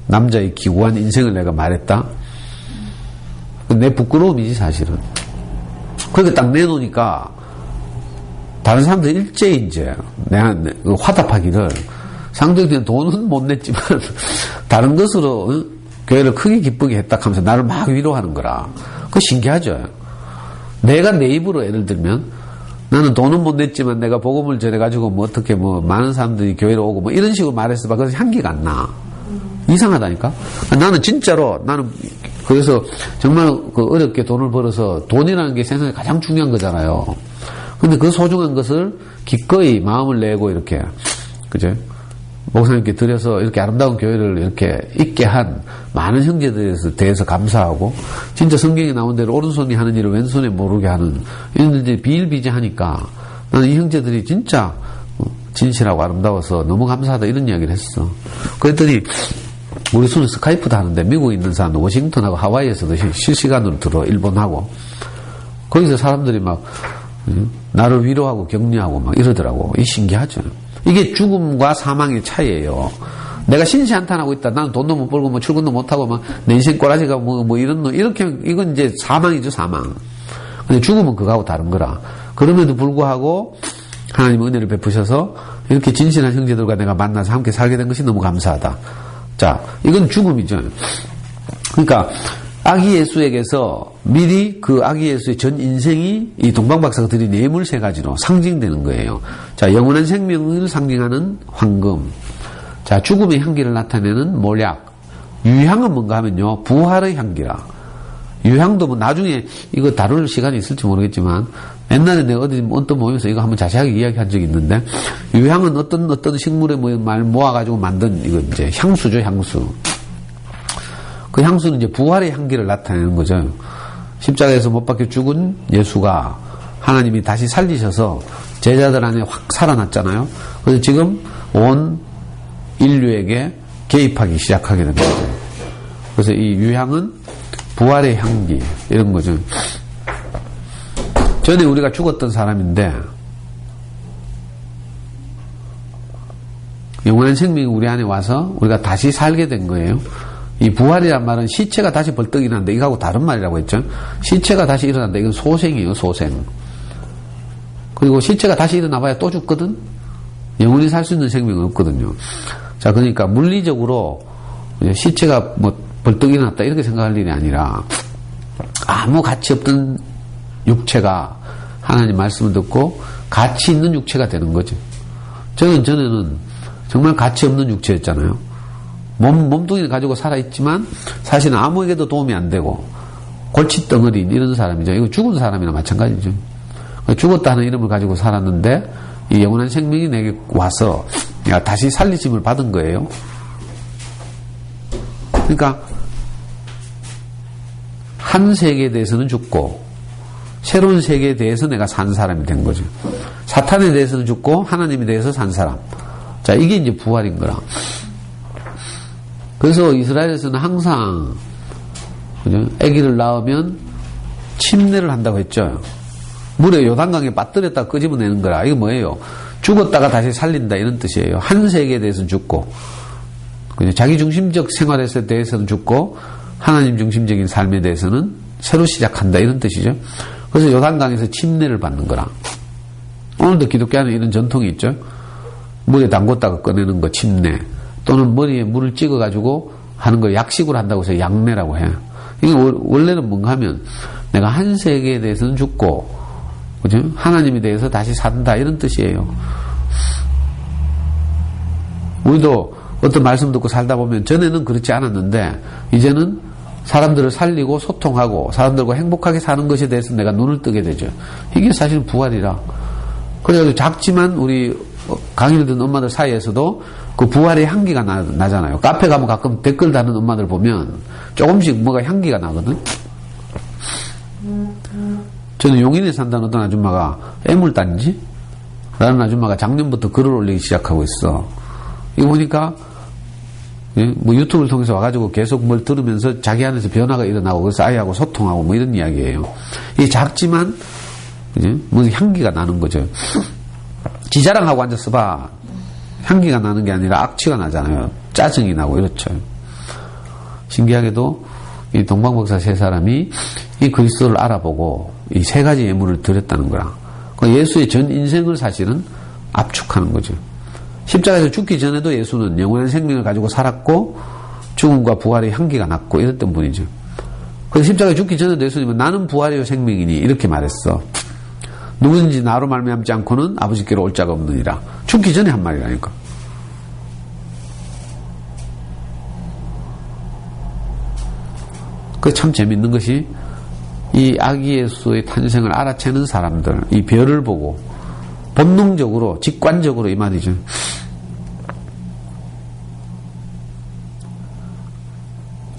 남자의 기구한 인생을 내가 말했다? 내 부끄러움이지, 사실은. 그렇게 딱 내놓으니까 다른 사람들 일제히 이제 내가 화답하기를, 상대적인 돈은 못 냈지만 다른 것으로 교회를 크게 기쁘게 했다 하면서 나를 막 위로하는 거라. 그거 신기하죠. 내가 내 입으로 예를 들면 나는 돈은 못 냈지만 내가 복음을 전해가지고 뭐 어떻게 뭐 많은 사람들이 교회로 오고 뭐 이런 식으로 말했을 때 그래서 향기가 안 나. 이상하다니까. 나는 진짜로 나는 그래서 정말 그 어렵게 돈을 벌어서, 돈이라는 게 세상에 가장 중요한 거잖아요. 근데 그 소중한 것을 기꺼이 마음을 내고 이렇게, 그죠? 목사님께 드려서 이렇게 아름다운 교회를 이렇게 있게 한 많은 형제들에 대해서 감사하고, 진짜 성경에 나온 대로 오른손이 하는 일을 왼손에 모르게 하는 이런 일들이 비일비재하니까 나는 이 형제들이 진짜 진실하고 아름다워서 너무 감사하다 이런 이야기를 했어. 그랬더니 우리 손에 스카이프도 하는데 미국에 있는 사람도 워싱턴하고 하와이에서도 실시간으로 들어, 일본하고. 거기서 사람들이 막 나를 위로하고 격려하고 막 이러더라고. 이 신기하죠. 이게 죽음과 사망의 차이예요. 내가 신시한탄하고 있다. 나는 돈도 못 벌고 뭐 출근도 못 하고 막 내 인생 꼬라지가 뭐 이렇게 이건 이제 사망이죠, 사망. 근데 죽음은 그거하고 다른 거라. 그럼에도 불구하고 하나님 은혜를 베푸셔서 이렇게 진실한 형제들과 내가 만나서 함께 살게 된 것이 너무 감사하다. 자, 이건 죽음이죠. 그러니까 아기 예수에게서 미리 그 아기 예수의 전 인생이 이 동방박사가 드린 뇌물 세 가지로 상징되는 거예요. 자, 영원한 생명을 상징하는 황금. 자, 죽음의 향기를 나타내는 몰약. 유향은 뭔가 하면요, 부활의 향기라. 유향도 뭐 나중에 이거 다룰 시간이 있을지 모르겠지만, 옛날에 내가 어떤 모임에서 이거 한번 자세하게 이야기한 적이 있는데, 유향은 어떤 식물의 말 모아가지고 만든 이거 이제 향수죠, 향수. 그 향수는 이제 부활의 향기를 나타내는 거죠. 십자가에서 못 박혀 죽은 예수가 하나님이 다시 살리셔서 제자들 안에 확 살아났잖아요. 그래서 지금 온 인류에게 개입하기 시작하게 된 거죠. 그래서 이 유향은 부활의 향기, 이런 거죠. 전에 우리가 죽었던 사람인데, 영원한 생명이 우리 안에 와서 우리가 다시 살게 된 거예요. 이 부활이란 말은 시체가 다시 벌떡 일어난다. 이거하고 다른 말이라고 했죠. 시체가 다시 일어난다. 이건 소생이에요, 소생. 그리고 시체가 다시 일어나봐야 또 죽거든? 영원히 살 수 있는 생명은 없거든요. 자, 그러니까 물리적으로 시체가 뭐 벌떡 일어났다. 이렇게 생각할 일이 아니라 아무 가치 없던 육체가 하나님 말씀을 듣고 가치 있는 육체가 되는 거죠. 저는 전에는 정말 가치 없는 육체였잖아요. 몸뚱이를 가지고 살아있지만 사실은 아무에게도 도움이 안 되고 골칫덩어리 이런 사람이죠. 이거 죽은 사람이나 마찬가지죠. 죽었다는 이름을 가지고 살았는데 이 영원한 생명이 내게 와서 다시 살리심을 받은 거예요. 그러니까 한 세계에 대해서는 죽고 새로운 세계에 대해서 내가 산 사람이 된 거죠. 사탄에 대해서는 죽고 하나님에 대해서 산 사람. 자, 이게 이제 부활인 거라. 그래서 이스라엘에서는 항상 아기를 낳으면 침례를 한다고 했죠. 물에 요단강에 빠뜨렸다가 끄집어내는 거라. 이거 뭐예요? 죽었다가 다시 살린다 이런 뜻이에요. 한 세계에 대해서는 죽고 자기 중심적 생활에 대해서는 죽고 하나님 중심적인 삶에 대해서는 새로 시작한다 이런 뜻이죠. 그래서 요단강에서 침례를 받는 거라. 오늘도 기독교는 이런 전통이 있죠. 물에 담궜다가 꺼내는 거 침례, 또는 머리에 물을 찍어가지고 하는 거 약식으로 한다고 해서 양례라고 해요. 이게 원래는 뭔가 하면 내가 한 세계에 대해서는 죽고, 그죠? 하나님에 대해서 다시 산다 이런 뜻이에요. 우리도 어떤 말씀 듣고 살다 보면 전에는 그렇지 않았는데 이제는 사람들을 살리고 소통하고 사람들과 행복하게 사는 것에 대해서 내가 눈을 뜨게 되죠. 이게 사실 부활이라. 그래서 작지만 우리 강의를 듣는 엄마들 사이에서도 그 부활의 향기가 나잖아요. 카페 가면 가끔 댓글 다는 엄마들 보면 조금씩 뭐가 향기가 나거든. 저는 용인에 산다는 어떤 아줌마가 애물단지? 라는 아줌마가 작년부터 글을 올리기 시작하고 있어. 이거 보니까 뭐 유튜브를 통해서 와가지고 계속 뭘 들으면서 자기 안에서 변화가 일어나고 그래서 아이하고 소통하고 뭐 이런 이야기예요. 이게 작지만 뭐 향기가 나는 거죠. 지자랑하고 앉아서 봐. 향기가 나는 게 아니라 악취가 나잖아요. 짜증이 나고 이렇죠. 신기하게도 이 동방박사 세 사람이 이 그리스도를 알아보고 이 세 가지 예물을 드렸다는 거라. 예수의 전 인생을 사실은 압축하는 거죠. 십자가에서 죽기 전에도 예수는 영원한 생명을 가지고 살았고 죽음과 부활의 향기가 났고 이랬던 분이죠. 그래서 십자가에 죽기 전에도 예수님은 나는 부활이요 생명이니 이렇게 말했어. 누구든지 나로 말미암지 않고는 아버지께로 올 자가 없느니라. 죽기 전에 한 말이라니까. 그 참 재밌는 것이 이 아기 예수의 탄생을 알아채는 사람들, 이 별을 보고 본능적으로 직관적으로 이 말이죠.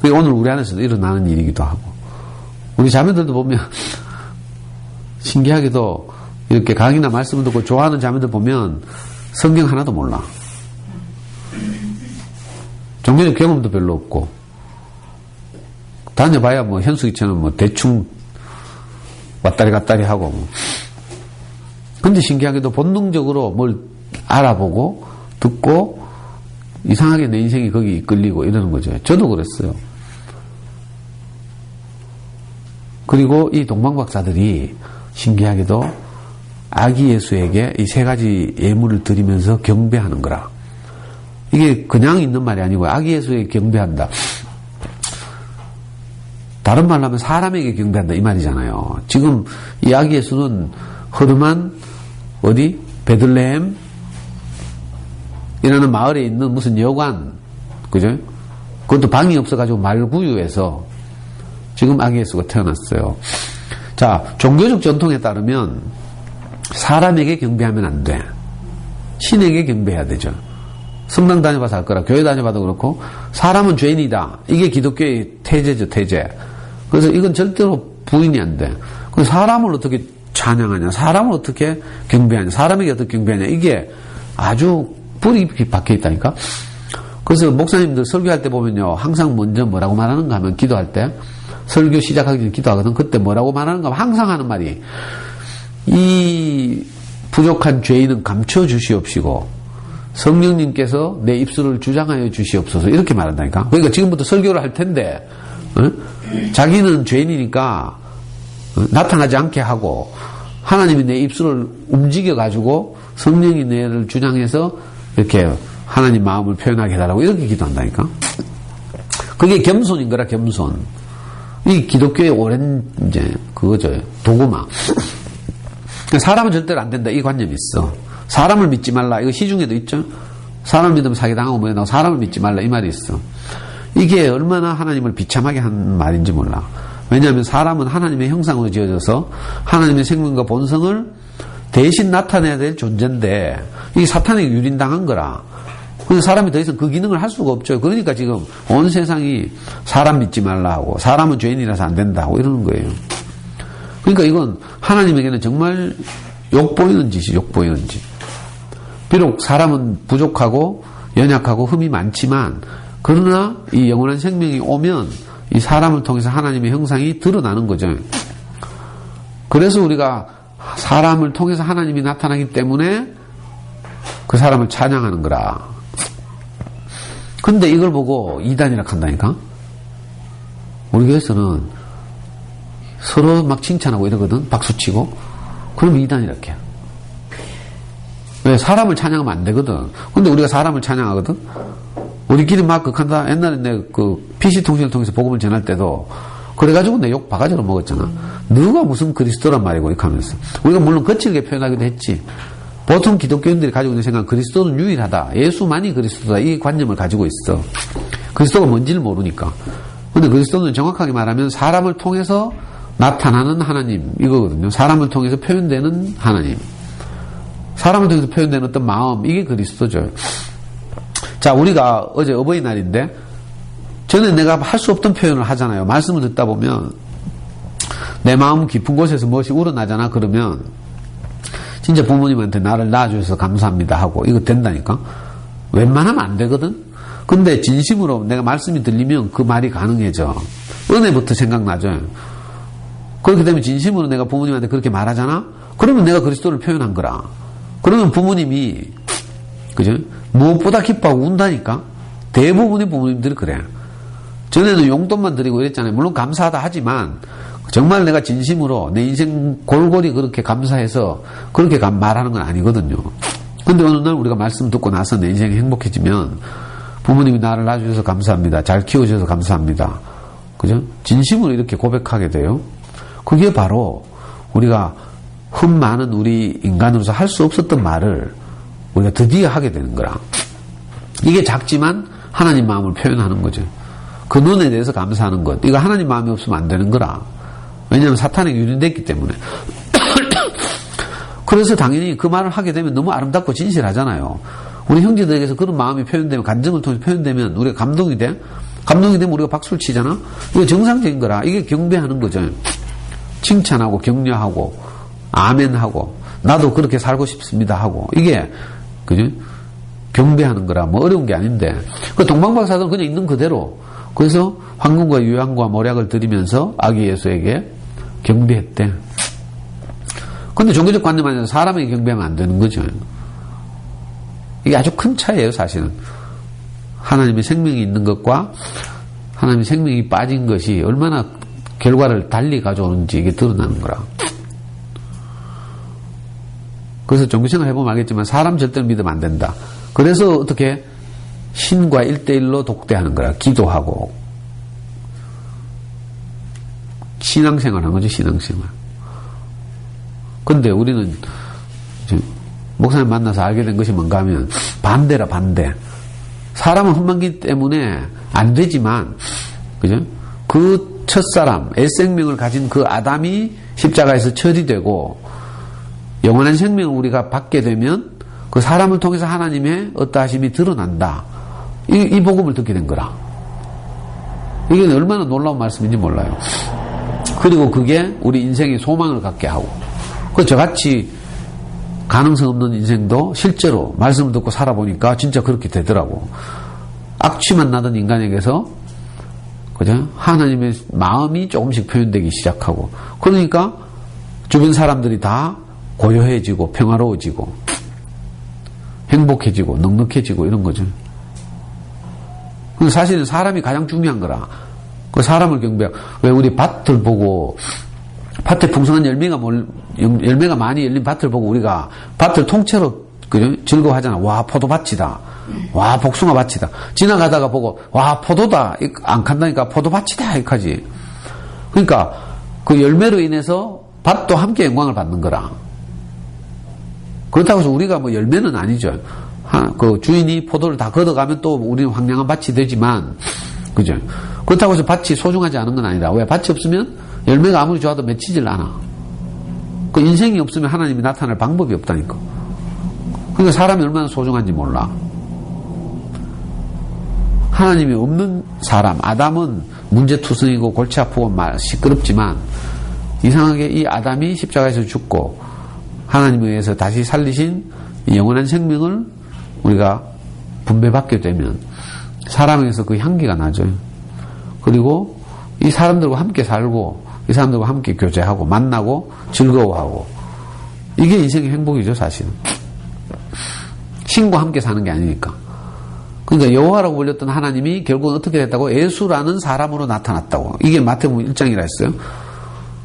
그게 오늘 우리 안에서도 일어나는 일이기도 하고 우리 자매들도 보면 신기하게도 이렇게 강의나 말씀을 듣고 좋아하는 자매들 보면 성경 하나도 몰라. 종교적 경험도 별로 없고 다녀봐야 뭐 현숙이처럼 뭐 대충 왔다리 갔다리 하고 뭐. 근데 신기하게도 본능적으로 뭘 알아보고 듣고 이상하게 내 인생이 거기 이끌리고 이러는 거죠. 저도 그랬어요. 그리고 이 동방박사들이 신기하게도 아기 예수에게 이 세 가지 예물을 드리면서 경배하는 거라. 이게 그냥 있는 말이 아니고 아기 예수에게 경배한다. 다른 말로 하면 사람에게 경배한다 이 말이잖아요. 지금 이 아기 예수는 허름한 어디? 베들레헴 이라는 마을에 있는 무슨 여관, 그죠? 그것도 방이 없어가지고 말구유에서 지금 아기 예수가 태어났어요. 자, 종교적 전통에 따르면 사람에게 경배하면 안 돼. 신에게 경배해야 되죠. 성당 다녀봐서 알 거라. 교회 다녀봐도 그렇고 사람은 죄인이다. 이게 기독교의 태제죠, 태제. 그래서 이건 절대로 부인이 안 돼. 그래서 사람을 어떻게 찬양하냐, 사람을 어떻게 경배하냐, 사람에게 어떻게 경배하냐, 이게 아주 불이 박혀 있다니까. 그래서 목사님들 설교할 때 보면요, 항상 먼저 뭐라고 말하는가 하면 기도할 때 설교 시작하기 전에 기도하거든. 그때 뭐라고 말하는가 하면 항상 하는 말이 이 부족한 죄인은 감춰 주시옵시고 성령님께서 내 입술을 주장하여 주시옵소서 이렇게 말한다니까. 그러니까 지금부터 설교를 할 텐데 자기는 죄인이니까 나타나지 않게 하고 하나님이 내 입술을 움직여가지고 성령이 내를 주장해서 이렇게 하나님 마음을 표현하게 해달라고 이렇게 기도한다니까. 그게 겸손인 거라, 겸손. 이 기독교의 오랜 이제 그거죠, 도구마. 사람은 절대로 안 된다 이 관념이 있어. 사람을 믿지 말라, 이거 시중에도 있죠. 사람 믿으면 사기당하고 뭐에 나오고 사람을 믿지 말라 이 말이 있어. 이게 얼마나 하나님을 비참하게 한 말인지 몰라. 왜냐하면 사람은 하나님의 형상으로 지어져서 하나님의 생명과 본성을 대신 나타내야 될 존재인데 이게 사탄에게 유린당한 거라. 그래서 사람이 더 이상 그 기능을 할 수가 없죠. 그러니까 지금 온 세상이 사람 믿지 말라 하고 사람은 죄인이라서 안 된다 하고 이러는 거예요. 그러니까 이건 하나님에게는 정말 욕보이는 짓이 욕보이는 짓. 비록 사람은 부족하고 연약하고 흠이 많지만 그러나 이 영원한 생명이 오면 이 사람을 통해서 하나님의 형상이 드러나는 거죠. 그래서 우리가 사람을 통해서 하나님이 나타나기 때문에 그 사람을 찬양하는 거라. 근데 이걸 보고 이단이라 한다니까? 우리 교회에서는 서로 막 칭찬하고 이러거든? 박수치고. 그럼 이단이라 해. 왜? 사람을 찬양하면 안 되거든. 근데 우리가 사람을 찬양하거든? 우리끼리 막 극한다. 옛날에 내 그 PC통신을 통해서 복음을 전할 때도 그래가지고 내 욕 바가지로 먹었잖아. 너가 무슨 그리스도란 말이고, 이렇게 하면서. 우리가 물론 거칠게 표현하기도 했지. 보통 기독교인들이 가지고 있는 생각은 그리스도는 유일하다. 예수만이 그리스도다. 이 관념을 가지고 있어. 그리스도가 뭔지를 모르니까. 근데 그리스도는 정확하게 말하면 사람을 통해서 나타나는 하나님, 이거거든요. 사람을 통해서 표현되는 하나님. 사람을 통해서 표현되는 어떤 마음, 이게 그리스도죠. 자, 우리가 어제 어버이날인데, 전에 내가 할 수 없던 표현을 하잖아요. 말씀을 듣다 보면, 내 마음 깊은 곳에서 무엇이 우러나잖아. 그러면, 진짜 부모님한테 나를 낳아주셔서 감사합니다 하고, 이거 된다니까? 웬만하면 안 되거든? 근데 진심으로 내가 말씀이 들리면 그 말이 가능해져. 은혜부터 생각나죠. 그렇게 되면 진심으로 내가 부모님한테 그렇게 말하잖아? 그러면 내가 그리스도를 표현한 거라. 그러면 부모님이, 그죠? 무엇보다 기뻐하고 운다니까? 대부분의 부모님들이 그래. 전에는 용돈만 드리고 이랬잖아요. 물론 감사하다 하지만, 정말 내가 진심으로 내 인생 골골이 그렇게 감사해서 그렇게 말하는 건 아니거든요. 근데 어느 날 우리가 말씀 듣고 나서 내 인생이 행복해지면 부모님이 나를 낳아주셔서 감사합니다. 잘 키워주셔서 감사합니다. 그죠? 진심으로 이렇게 고백하게 돼요. 그게 바로 우리가 흠 많은 우리 인간으로서 할 수 없었던 말을 우리가 드디어 하게 되는 거라. 이게 작지만 하나님 마음을 표현하는 거죠. 그 눈에 대해서 감사하는 것. 이거 하나님 마음이 없으면 안 되는 거라. 왜냐하면 사탄에게 유린됐기 때문에. 그래서 당연히 그 말을 하게 되면 너무 아름답고 진실하잖아요. 우리 형제들에게서 그런 마음이 표현되면, 감정을 통해서 표현되면 우리가 감동이 돼? 감동이 되면 우리가 박수를 치잖아? 이게 정상적인 거라. 이게 경배하는 거죠. 칭찬하고 격려하고 아멘하고 나도 그렇게 살고 싶습니다 하고 이게 그죠? 경배하는 거라. 뭐 어려운 게 아닌데 그 동방박사들은 그냥 있는 그대로 그래서 황금과 유향과 모략을 드리면서 아기 예수에게 경배했대. 근데 종교적 관념 안에서 사람에게 경배하면 안 되는 거죠. 이게 아주 큰 차이예요, 사실은. 하나님의 생명이 있는 것과 하나님의 생명이 빠진 것이 얼마나 결과를 달리 가져오는지 이게 드러나는 거라. 그래서 종교생활 해보면 알겠지만 사람 절대로 믿으면 안 된다. 그래서 어떻게 신과 1대1로 독대하는 거라. 기도하고 신앙생활 하는 거죠. 신앙생활. 근데 우리는 목사님 만나서 알게 된 것이 뭔가 하면 반대라. 반대. 사람은 흠만기 때문에 안 되지만 그죠? 그 첫사람 애생명을 가진 그 아담이 십자가에서 처리되고 영원한 생명을 우리가 받게 되면 그 사람을 통해서 하나님의 어떠하심이 드러난다. 이 복음을 듣게 된 거라. 이게 얼마나 놀라운 말씀인지 몰라요. 그리고 그게 우리 인생의 소망을 갖게 하고 그 저같이 가능성 없는 인생도 실제로 말씀을 듣고 살아보니까 진짜 그렇게 되더라고. 악취만 나던 인간에게서 그죠? 하나님의 마음이 조금씩 표현되기 시작하고 그러니까 주변 사람들이 다 고요해지고 평화로워지고 행복해지고 넉넉해지고 이런 거죠. 사실은 사람이 가장 중요한 거라. 그 사람을 경배하고, 왜 우리 밭을 보고, 밭에 풍성한 열매가 많이 열린 밭을 보고 우리가 밭을 통째로, 그죠? 즐거워하잖아. 와, 포도밭이다. 와, 복숭아밭이다. 지나가다가 보고, 와, 포도다. 안 간다니까 포도밭이다. 이렇게 하지. 그러니까 그 열매로 인해서 밭도 함께 영광을 받는 거라. 그렇다고 해서 우리가 뭐 열매는 아니죠. 그 주인이 포도를 다 걷어가면 또 우리는 황량한 밭이 되지만, 그죠? 그렇다고 해서 밭이 소중하지 않은 건 아니라, 왜 밭이 없으면 열매가 아무리 좋아도 맺히질 않아. 그 인생이 없으면 하나님이 나타날 방법이 없다니까. 그러니까 사람이 얼마나 소중한지 몰라. 하나님이 없는 사람, 아담은 문제투성이고 골치 아프고 시끄럽지만, 이상하게 이 아담이 십자가에서 죽고 하나님에 의해서 다시 살리신 영원한 생명을 우리가 분배받게 되면 사람에게서 그 향기가 나죠. 그리고 이 사람들과 함께 살고 이 사람들과 함께 교제하고 만나고 즐거워하고, 이게 인생의 행복이죠. 사실은 신과 함께 사는 게 아니니까. 그러니까 여호와라고 불렸던 하나님이 결국은 어떻게 됐다고? 예수라는 사람으로 나타났다고. 이게 마태복음 1장이라 했어요.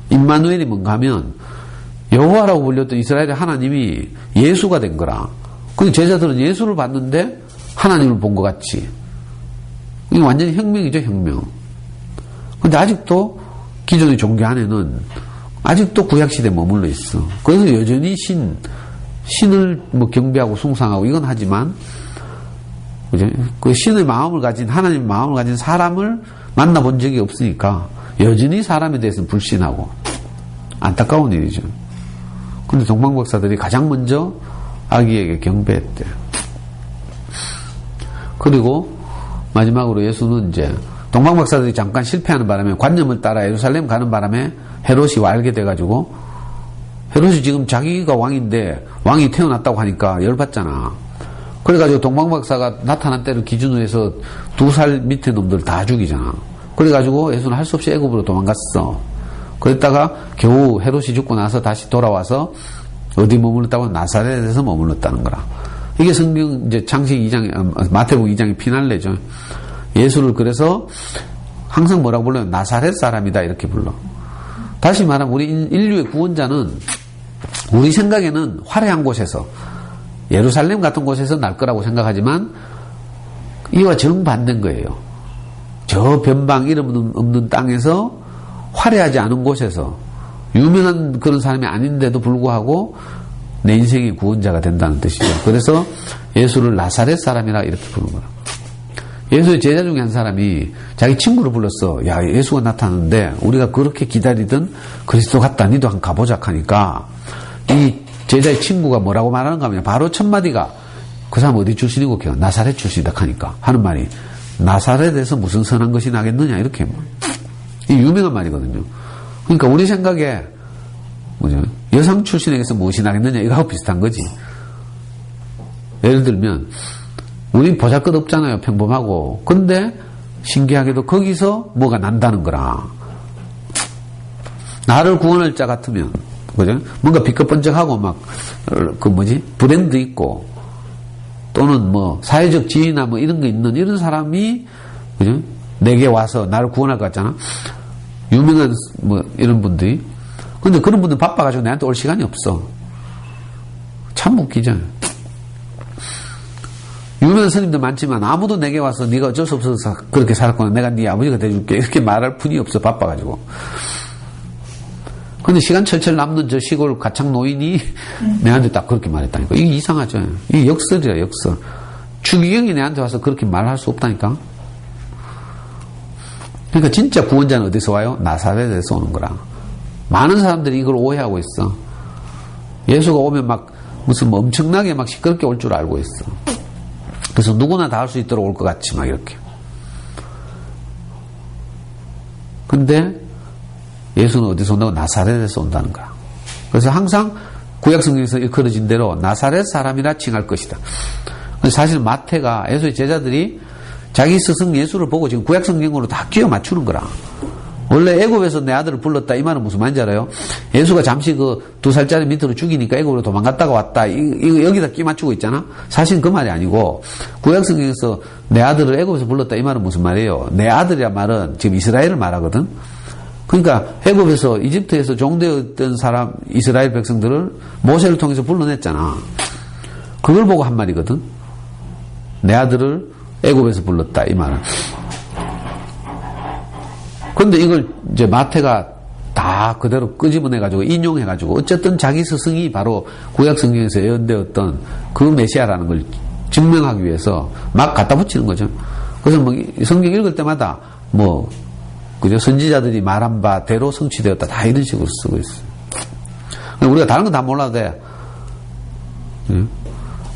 임마누엘이 뭔가 하면 여호와라고 불렸던 이스라엘의 하나님이 예수가 된 거라. 그 제자들은 예수를 봤는데 하나님을 본 것 같이. 이게 완전히 혁명이죠, 혁명. 근데 아직도 기존의 종교 안에는 아직도 구약시대에 머물러 있어. 그래서 여전히 신을 뭐 경배하고 숭상하고 이건 하지만, 그죠? 그 신의 마음을 가진, 하나님의 마음을 가진 사람을 만나본 적이 없으니까 여전히 사람에 대해서는 불신하고 안타까운 일이죠. 근데 동방박사들이 가장 먼저 아기에게 경배했대. 그리고 마지막으로 예수는 이제 동방박사들이 잠깐 실패하는 바람에, 관념을 따라 예루살렘 가는 바람에 헤롯이 알게 돼가지고, 헤롯이 지금 자기가 왕인데 왕이 태어났다고 하니까 열받잖아. 그래가지고 동방박사가 나타난 때를 기준으로 해서 2살 밑에 놈들 다 죽이잖아. 그래가지고 예수는 할 수 없이 애굽으로 도망갔어. 그랬다가 겨우 헤롯이 죽고 나서 다시 돌아와서 어디 머물렀다고? 나사렛에서 머물렀다는 거라. 이게 성경 이제 창세기 2장, 마태복음 2장의 피날레죠. 예수를 그래서 항상 뭐라고 불러요? 나사렛 사람이다 이렇게 불러. 다시 말하면 우리 인류의 구원자는 우리 생각에는 화려한 곳에서, 예루살렘 같은 곳에서 날 거라고 생각하지만 이와 정반대인 거예요. 저 변방 이름 없는 땅에서 화려하지 않은 곳에서 유명한 그런 사람이 아닌데도 불구하고 내 인생의 구원자가 된다는 뜻이죠. 그래서 예수를 나사렛 사람이라 이렇게 부르는 거라. 예수의 제자 중에 한 사람이 자기 친구를 불렀어. 야, 예수가 나타났는데 우리가 그렇게 기다리던 그리스도 같다. 니도 한번 가보자 하니까 이 제자의 친구가 뭐라고 말하는가 하면 바로 첫 마디가, 그 사람 어디 출신이고 나사렛 출신이다 하니까 하는 말이, 나사렛에서 무슨 선한 것이 나겠느냐 이렇게. 이 유명한 말이거든요. 그러니까 우리 생각에 뭐죠? 여성 출신에게서 무엇이 나겠느냐 이거하고 비슷한 거지. 예를 들면 우리 보잘것없잖아요. 평범하고. 근데 신기하게도 거기서 뭐가 난다는 거라. 나를 구원할 자 같으면, 그죠? 뭔가 비껏번쩍하고 막 브랜드 있고 또는 뭐 사회적 지위나 뭐 이런 게 있는 이런 사람이, 그죠? 내게 와서 나를 구원할 것 같잖아. 유명한 뭐 이런 분들이. 근데 그런 분들 바빠가지고 내한테 올 시간이 없어. 참 웃기죠. 유명한 스님들 많지만 아무도 내게 와서 네가 어쩔 수 없어서 그렇게 살았거나 내가 네 아버지가 돼줄게 이렇게 말할 분이 없어. 바빠가지고. 근데 시간 철철 남는 저 시골 가창 노인이 내한테 딱 그렇게 말했다니까. 이게 이상하죠. 이게 역설이야, 역설. 추기경이 내한테 와서 그렇게 말할 수 없다니까. 그러니까 진짜 구원자는 어디서 와요? 나사렛에서 오는 거라. 많은 사람들이 이걸 오해하고 있어. 예수가 오면 막 무슨 뭐 엄청나게 막 시끄럽게 올 줄 알고 있어. 그래서 누구나 다 할 수 있도록 올 것 같이 막 이렇게. 근데 예수는 어디서 온다고? 나사렛에서 온다는 거야. 그래서 항상 구약성경에서 일컬어진 대로 나사렛 사람이라 칭할 것이다. 사실 마태가, 예수의 제자들이 자기 스승 예수를 보고 지금 구약성경으로 다 끼워 맞추는 거라. 원래 애굽에서 내 아들을 불렀다 이 말은 무슨 말인지 알아요? 예수가 잠시 그 2살짜리 밑으로 죽이니까 애굽으로 도망갔다가 왔다. 이거 여기다 끼 맞추고 있잖아. 사실 그 말이 아니고 구약 성경에서 내 아들을 애굽에서 불렀다 이 말은 무슨 말이에요? 내 아들이란 말은 지금 이스라엘을 말하거든. 그러니까 애굽에서 이집트에서 종되었던 사람 이스라엘 백성들을 모세를 통해서 불러냈잖아. 그걸 보고 한 말이거든. 내 아들을 애굽에서 불렀다 이 말은. 그런데 이걸 이제 마태가 다 그대로 끄집어내가지고 인용해가지고 어쨌든 자기 스승이 바로 구약 성경에서 예언되었던 그 메시아라는 걸 증명하기 위해서 막 갖다 붙이는 거죠. 그래서 뭐 성경 읽을 때마다 뭐 그죠? 선지자들이 말한 바대로 성취되었다 다 이런 식으로 쓰고 있어요. 우리가 다른 건 다 몰라도 돼.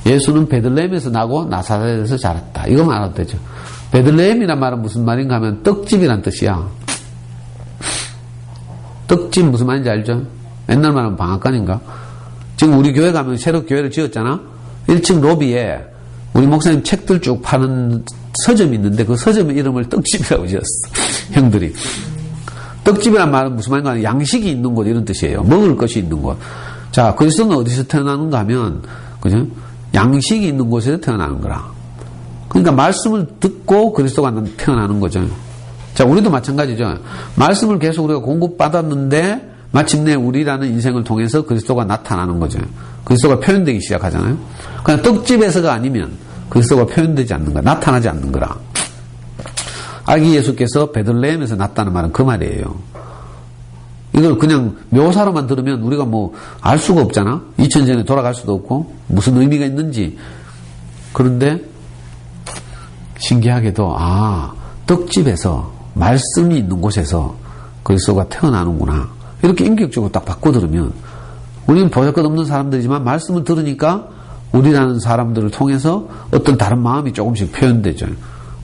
예수는 베들레헴에서 나고 나사렛에서 자랐다. 이거만 알아도 되죠. 베들레헴이란 말은 무슨 말인가 하면 떡집이란 뜻이야. 떡집 무슨 말인지 알죠? 옛날 말은 방앗간인가? 지금 우리 교회 가면 새로 교회를 지었잖아? 1층 로비에 우리 목사님 책들 쭉 파는 서점이 있는데 그 서점의 이름을 떡집이라고 지었어. 형들이. 떡집이란 말은 무슨 말인가 하면 양식이 있는 곳 이런 뜻이에요. 먹을 것이 있는 곳. 자, 그리스도는 어디서 태어나는가 하면, 그죠? 양식이 있는 곳에서 태어나는 거라. 그러니까 말씀을 듣고 그리스도가 태어나는 거죠. 자, 우리도 마찬가지죠. 말씀을 계속 우리가 공급받았는데 마침내 우리라는 인생을 통해서 그리스도가 나타나는 거죠. 그리스도가 표현되기 시작하잖아요. 그냥 떡집에서가 아니면 그리스도가 표현되지 않는 거야. 나타나지 않는 거라. 아기 예수께서 베들레헴에서 났다는 말은 그 말이에요. 이걸 그냥 묘사로만 들으면 우리가 뭐 알 수가 없잖아. 2000년 전에 돌아갈 수도 없고 무슨 의미가 있는지. 그런데 신기하게도 떡집에서 말씀이 있는 곳에서 그리스도가 태어나는구나. 이렇게 인격적으로 딱 바꿔 들으면 우리는 보잘것없는 사람들이지만 말씀을 들으니까 우리라는 사람들을 통해서 어떤 다른 마음이 조금씩 표현되죠.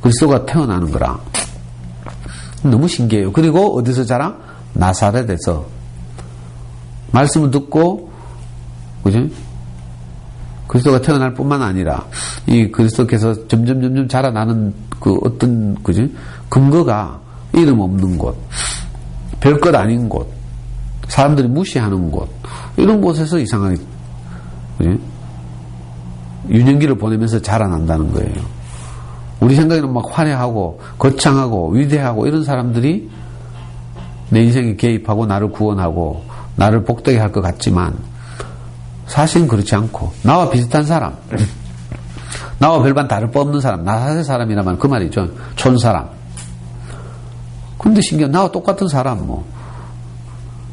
그리스도가 태어나는 거라. 너무 신기해요. 그리고 어디서 자라? 나사렛에서. 말씀을 듣고, 그죠? 그리스도가 태어날 뿐만 아니라, 이 그리스도께서 점점 자라나는 그 어떤, 그죠? 근거가 이름 없는 곳, 별것 아닌 곳, 사람들이 무시하는 곳, 이런 곳에서 이상하게, 그죠? 유년기를 보내면서 자라난다는 거예요. 우리 생각에는 막 화려하고 거창하고 위대하고 이런 사람들이 내 인생에 개입하고 나를 구원하고 나를 복되게 할 것 같지만 사실은 그렇지 않고 나와 비슷한 사람, 나와 별반 다를 바 없는 사람, 나사렛 사람이라면 그 말이죠. 촌사람. 근데 신기한 나와 똑같은 사람 뭐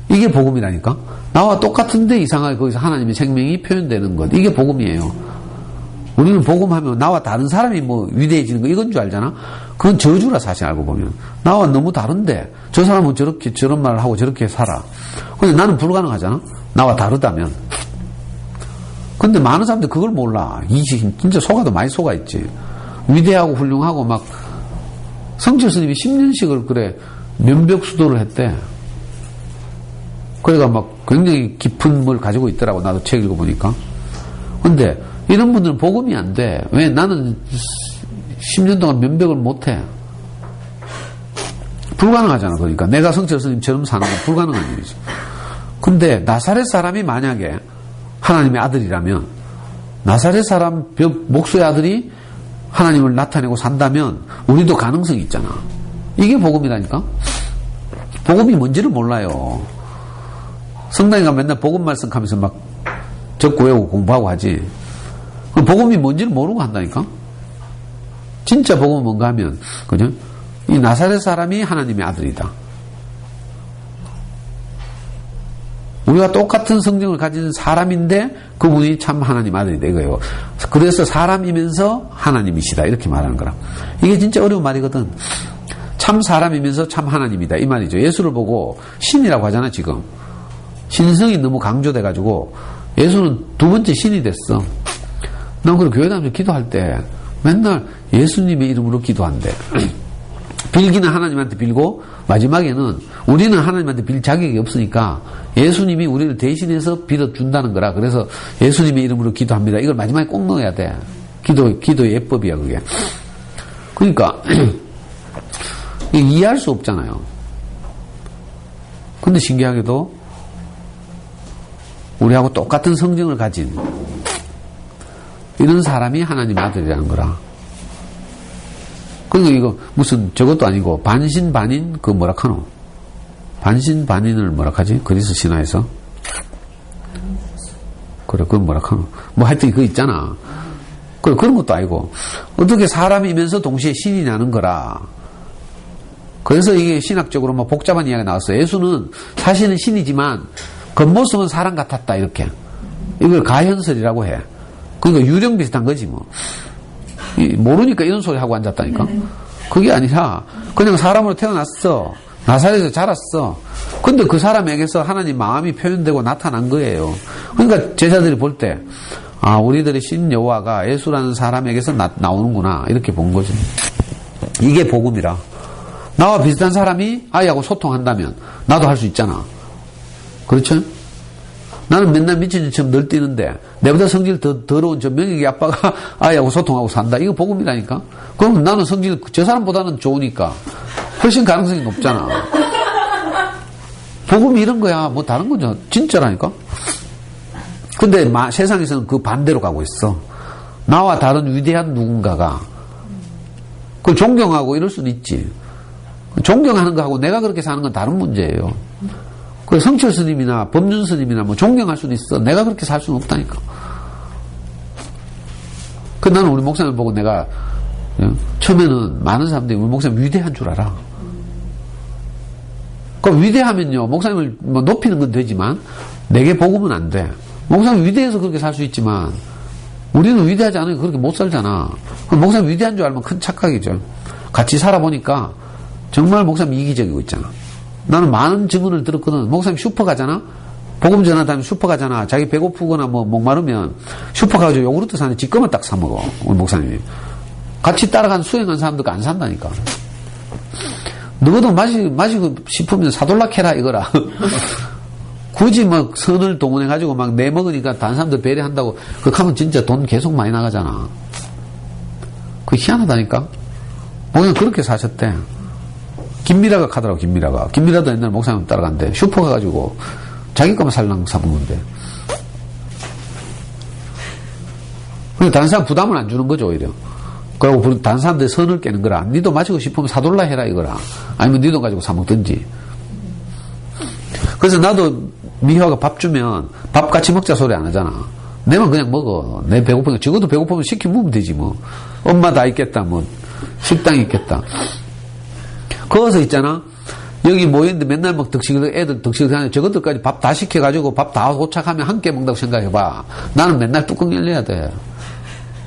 이게 복음이라니까. 나와 똑같은데 이상하게 거기서 하나님의 생명이 표현되는 것. 이게 복음이에요. 우리는 복음하면 나와 다른 사람이 뭐 위대해지는 거 이건 줄 알잖아. 그건 저주라 사실 알고 보면. 나와 너무 다른데 저 사람은 저렇게 저런 말을 하고 저렇게 살아. 근데 나는 불가능하잖아. 나와 다르다면. 근데 많은 사람들 그걸 몰라. 진짜 속아도 많이 속아있지. 위대하고 훌륭하고 막 성철 스님이 10년씩을 그래 면벽수도를 했대. 그래가 막 굉장히 깊은 걸 가지고 있더라고. 나도 책 읽어보니까. 근데 이런 분들은 복음이 안 돼. 왜? 나는 10년 동안 면벽을 못 해. 불가능하잖아. 그러니까 내가 성철 스님처럼 사는 건 불가능한 일이지. 근데 나사렛 사람이 만약에 하나님의 아들이라면 나사렛 사람 목수의 아들이 하나님을 나타내고 산다면 우리도 가능성이 있잖아. 이게 복음이라니까. 복음이 뭔지를 몰라요. 성당에 가면 맨날 복음 말씀하면서 막 적고 외우고 공부하고 하지. 복음이 뭔지를 모르고 한다니까. 진짜 복음은 뭔가 하면, 그죠? 이 나사렛 사람이 하나님의 아들이다. 우리가 똑같은 성경을 가진 사람인데 그분이 참 하나님 아들이다 이거예요. 그래서 사람이면서 하나님이시다 이렇게 말하는 거라. 이게 진짜 어려운 말이거든. 참 사람이면서 참 하나님이다 이 말이죠. 예수를 보고 신이라고 하잖아 지금. 신성이 너무 강조돼가지고 예수는 두 번째 신이 됐어. 난 그리고 교회 다니면서 기도할 때 맨날 예수님의 이름으로 기도한대. 빌기는 하나님한테 빌고 마지막에는 우리는 하나님한테 빌 자격이 없으니까 예수님이 우리를 대신해서 빌어준다는 거라. 그래서 예수님의 이름으로 기도합니다. 이걸 마지막에 꼭 넣어야 돼. 기도의 예법이야 그게. 그러니까 이해할 수 없잖아요. 근데 신기하게도 우리하고 똑같은 성정을 가진 이런 사람이 하나님 아들이라는 거라. 그러니까 이거 무슨 저것도 아니고 반신반인 그 뭐라 카노? 반신반인을 뭐라 하지? 그리스 신화에서. 그래, 그건 뭐라 카노? 뭐 하여튼 그거 있잖아. 그래, 그런 것도 아니고 어떻게 사람이면서 동시에 신이냐는 거라. 그래서 이게 신학적으로 뭐 복잡한 이야기가 나왔어요. 예수는 사실은 신이지만 겉모습은 사람 같았다 이렇게. 이걸 가현설이라고 해. 그러니까 유령 비슷한 거지 뭐. 모르니까 이런 소리 하고 앉았다니까. 그게 아니라 그냥 사람으로 태어났어. 나사렛에서 자랐어. 근데 그 사람에게서 하나님 마음이 표현되고 나타난 거예요. 그러니까 제자들이 볼 때 아, 우리들의 신 여호와가 예수라는 사람에게서 나오는구나 이렇게 본 거죠. 이게 복음이라. 나와 비슷한 사람이 아이하고 소통한다면 나도 할 수 있잖아. 그렇죠? 나는 맨날 미친놈처럼 늘 뛰는데 내보다 성질 더 더러운 저 명익이 아빠가 아이하고 소통하고 산다. 이거 복음이라니까. 그럼 나는 성질 저 사람보다는 좋으니까 훨씬 가능성이 높잖아. 복음이 이런 거야. 뭐 다른 거죠. 진짜라니까. 근데 세상에서는 그 반대로 가고 있어. 나와 다른 위대한 누군가가 그걸 존경하고 이럴 수는 있지. 존경하는 거하고 내가 그렇게 사는 건 다른 문제예요. 그 성철 스님이나 법륜 스님이나 뭐 존경할 수는 있어. 내가 그렇게 살 수는 없다니까. 그 나는 우리 목사님 보고 내가 처음에는 많은 사람들이 우리 목사님 위대한 줄 알아. 그 위대하면요 목사님을 뭐 높이는 건 되지만 내게 복음은 안 돼. 목사님 위대해서 그렇게 살 수 있지만 우리는 위대하지 않으면 그렇게 못 살잖아. 목사님 위대한 줄 알면 큰 착각이죠. 같이 살아보니까 정말 목사님 이기적이고 있잖아. 나는 많은 증언을 들었거든. 목사님 슈퍼 가잖아. 복음 전하다면 슈퍼 가잖아. 자기 배고프거나 뭐 목마르면 슈퍼 가가지고 요구르트 사는데 지 것만 딱 사 먹어. 우리 목사님이. 같이 따라간 수행한 사람들도 안 산다니까. 너도 마시고 싶으면 사돌라 캐라 이거라. 굳이 막 선을 동원해가지고 막 내 먹으니까 다른 사람들 배려한다고 그렇게 하면 진짜 돈 계속 많이 나가잖아. 그게 희한하다니까. 목사님 그렇게 사셨대. 김미라가 가더라고. 김미라도 옛날 목사님 따라간대. 슈퍼 가가지고 자기 거만 살랑 사먹는데. 근데 다른 사람 부담을 안 주는 거죠 오히려. 그리고 다른 사람들 선을 깨는 거라. 니도 마시고 싶으면 사돌라 해라 이거라. 아니면 니도 가지고 사먹든지. 그래서 나도 미화가 밥 주면 밥 같이 먹자 소리 안 하잖아. 내만 그냥 먹어. 내 배고프니까. 적어도 배고프면 시켜 먹으면 되지 뭐. 엄마 다 있겠다 뭐. 식당이 있겠다. 거기서 있잖아. 여기 모였는데 맨날 막 애들 덕식을 하는데 저것들까지 밥 다 시켜가지고 밥 다 도착하면 한 끼 먹는다고 생각해봐. 나는 맨날 뚜껑 열려야 돼.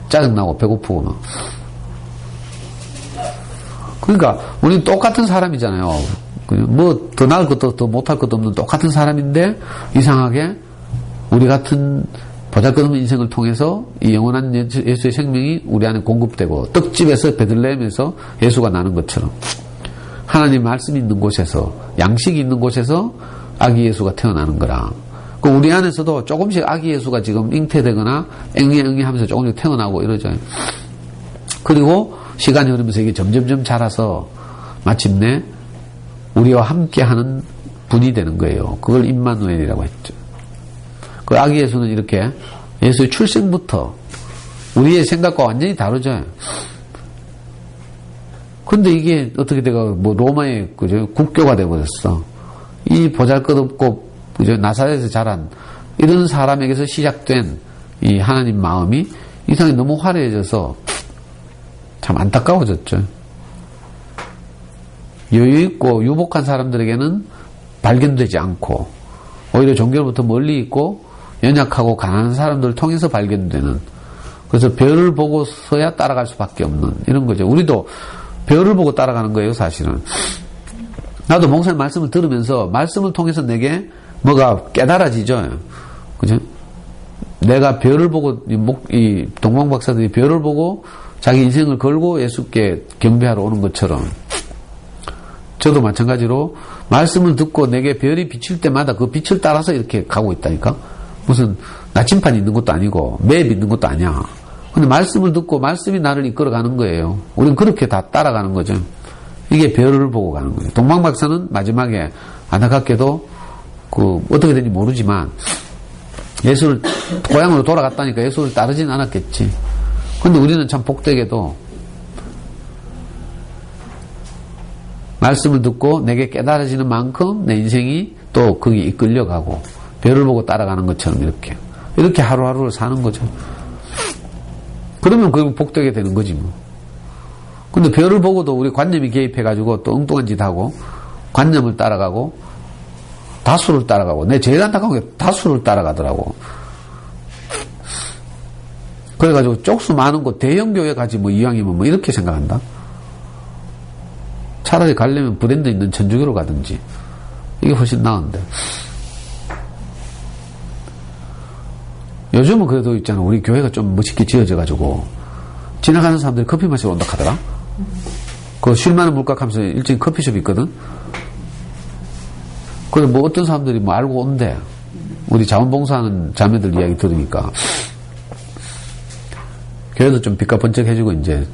짜증나고 배고프고 막. 그러니까 우리는 똑같은 사람이잖아요. 뭐 더 나을 것도 더 못할 것도 없는 똑같은 사람인데 이상하게 우리 같은 보잘것없는 인생을 통해서 이 영원한 예수의 생명이 우리 안에 공급되고 떡집에서 베들레헴에서 예수가 나는 것처럼 하나님 말씀이 있는 곳에서 양식이 있는 곳에서 아기 예수가 태어나는 거라. 그 우리 안에서도 조금씩 아기 예수가 지금 잉태되거나 앵이하면서 조금씩 태어나고 이러죠. 그리고 시간이 흐르면서 이게 점점점 자라서 마침내 우리와 함께하는 분이 되는 거예요. 그걸 임마누엘이라고 했죠. 그 아기 예수는 이렇게 예수의 출생부터 우리의 생각과 완전히 다르죠. 근데 이게 어떻게 돼가 뭐 로마의 그죠 국교가 돼버렸어. 이 보잘것없고 그죠 나사렛에서 자란 이런 사람에게서 시작된 이 하나님 마음이 이상이 너무 화려해져서 참 안타까워졌죠. 여유있고 유복한 사람들에게는 발견되지 않고 오히려 종교로부터 멀리 있고 연약하고 가난한 사람들을 통해서 발견되는, 그래서 별을 보고서야 따라갈 수밖에 없는 이런 거죠. 우리도 별을 보고 따라가는 거예요 사실은. 나도 목사님 말씀을 들으면서 말씀을 통해서 내게 뭐가 깨달아지죠. 그죠? 내가 별을 보고 이 동방 박사들이 별을 보고 자기 인생을 걸고 예수께 경배하러 오는 것처럼 저도 마찬가지로 말씀을 듣고 내게 별이 비칠 때마다 그 빛을 따라서 이렇게 가고 있다니까. 무슨 나침판이 있는 것도 아니고 맵이 있는 것도 아니야. 근데 말씀을 듣고 말씀이 나를 이끌어가는 거예요. 우리는 그렇게 다 따라가는 거죠. 이게 별을 보고 가는 거예요. 동방박사는 마지막에 안타깝게도 어떻게 된지 모르지만 예수를 고향으로 돌아갔다니까 예수를 따르진 않았겠지. 근데 우리는 참 복되게도 말씀을 듣고 내게 깨달아지는 만큼 내 인생이 또 거기 이끌려가고 별을 보고 따라가는 것처럼 이렇게 하루하루를 사는 거죠. 그러면 결국 복되게 되는 거지 뭐. 근데 별을 보고도 우리 관념이 개입해가지고 또 엉뚱한 짓 하고 관념을 따라가고 다수를 따라가고 내 제일 안타까운 게 다수를 따라가더라고. 그래가지고 쪽수 많은 곳 대형교회 가지 뭐 이왕이면 뭐 이렇게 생각한다. 차라리 가려면 브랜드 있는 천주교로 가든지 이게 훨씬 나은데. 요즘은 그래도 있잖아. 우리 교회가 좀 멋있게 지어져가지고 지나가는 사람들이 커피 마시러 온다 하더라. 그 쉴 만한 물가하면서 일찍 커피숍이 있거든. 그래 뭐 어떤 사람들이 뭐 알고 온대. 우리 자원봉사하는 자매들 이야기 들으니까 교회도 좀 빛과 번쩍해지고 이제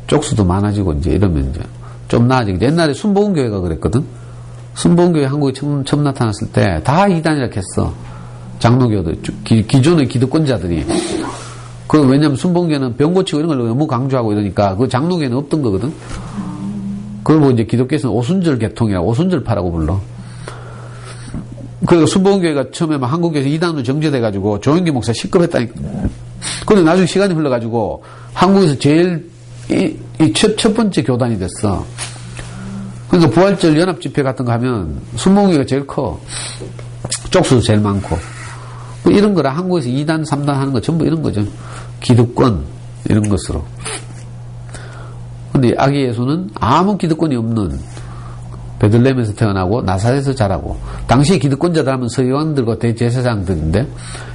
쪽수도 많아지고 이제 이러면 이제 좀 나아지고. 옛날에 순복음교회가 그랬거든. 순복음교회 한국에 처음 나타났을 때 다 이단이라 했어. 장로교도 기존의 기득권자들이. 왜냐면 순복음교회는 병 고치고 이런 걸 너무 강조하고 이러니까 그 장로교회는 없던 거거든. 그걸 보고 이제 기독교에서는 오순절 계통이라고 오순절파라고 불러. 그리고 순복음교회가 처음에 막 한국에서 이단으로 정제돼가지고 조영기 목사 시급했다니까. 그런데 나중에 시간이 흘러가지고 한국에서 제일 첫 번째 교단이 됐어. 그러니까 부활절 연합 집회 같은 거 하면 순복음교회가 제일 커. 쪽수도 제일 많고. 뭐 이런 거라 한국에서 2단, 3단 하는 거 전부 이런 거죠. 기득권 이런 것으로. 근데 아기 예수는 아무 기득권이 없는 베들레헴에서 태어나고 나사렛에서 자라고. 당시 기득권자들 하면 서기관들과 대제사장들인데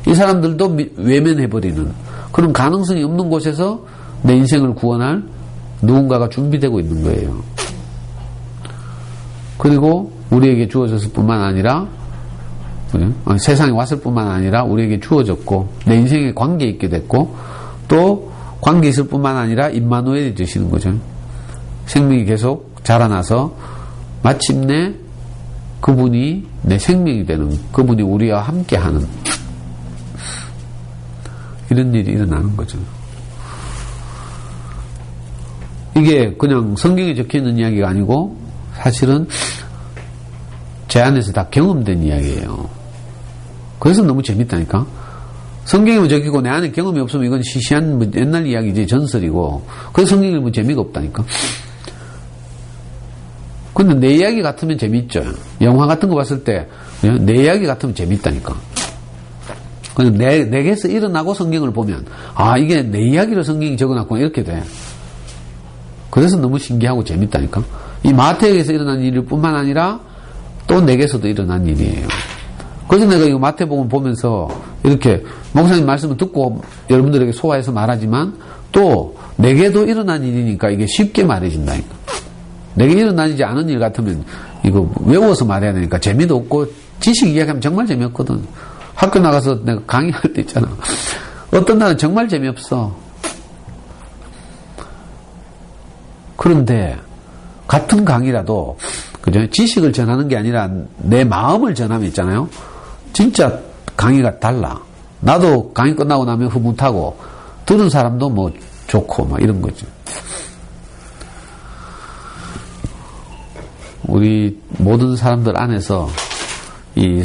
이 사람들도 외면해버리는 그런 가능성이 없는 곳에서 내 인생을 구원할 누군가가 준비되고 있는 거예요. 그리고 우리에게 주어졌을 뿐만 아니라 세상에 왔을 뿐만 아니라 우리에게 주어졌고 내 인생에 관계 있게 됐고 또 관계 있을 뿐만 아니라 임마누엘이 되시는 거죠. 생명이 계속 자라나서 마침내 그분이 내 생명이 되는, 그분이 우리와 함께하는 이런 일이 일어나는 거죠. 이게 그냥 성경에 적혀있는 이야기가 아니고 사실은 제 안에서 다 경험된 이야기예요. 그래서 너무 재밌다니까. 성경에만 적히고 내 안에 경험이 없으면 이건 시시한 옛날 이야기지, 전설이고. 그래서 성경에 뭐 재미가 없다니까. 근데 내 이야기 같으면 재밌죠. 영화 같은 거 봤을 때 내 이야기 같으면 재밌다니까. 내게서 일어나고 성경을 보면 이게 내 이야기로 성경이 적어놨구나 이렇게 돼. 그래서 너무 신기하고 재밌다니까. 이 마태에게서 일어난 일 뿐만 아니라 또 내게서도 일어난 일이에요. 그래서 내가 이거 마태복음 보면서 이렇게 목사님 말씀을 듣고 여러분들에게 소화해서 말하지만 또 내게도 일어난 일이니까 이게 쉽게 말해진다니까. 내게 일어나지 않은 일 같으면 이거 외워서 말해야 되니까 재미도 없고 지식 이야기하면 정말 재미없거든. 학교 나가서 내가 강의할 때 있잖아. 어떤 날은 정말 재미없어. 그런데 같은 강의라도 그죠? 지식을 전하는 게 아니라 내 마음을 전하면 있잖아요. 진짜 강의가 달라. 나도 강의 끝나고 나면 흐뭇하고 들은 사람도 뭐 좋고 막 이런 거죠. 우리 모든 사람들 안에서 이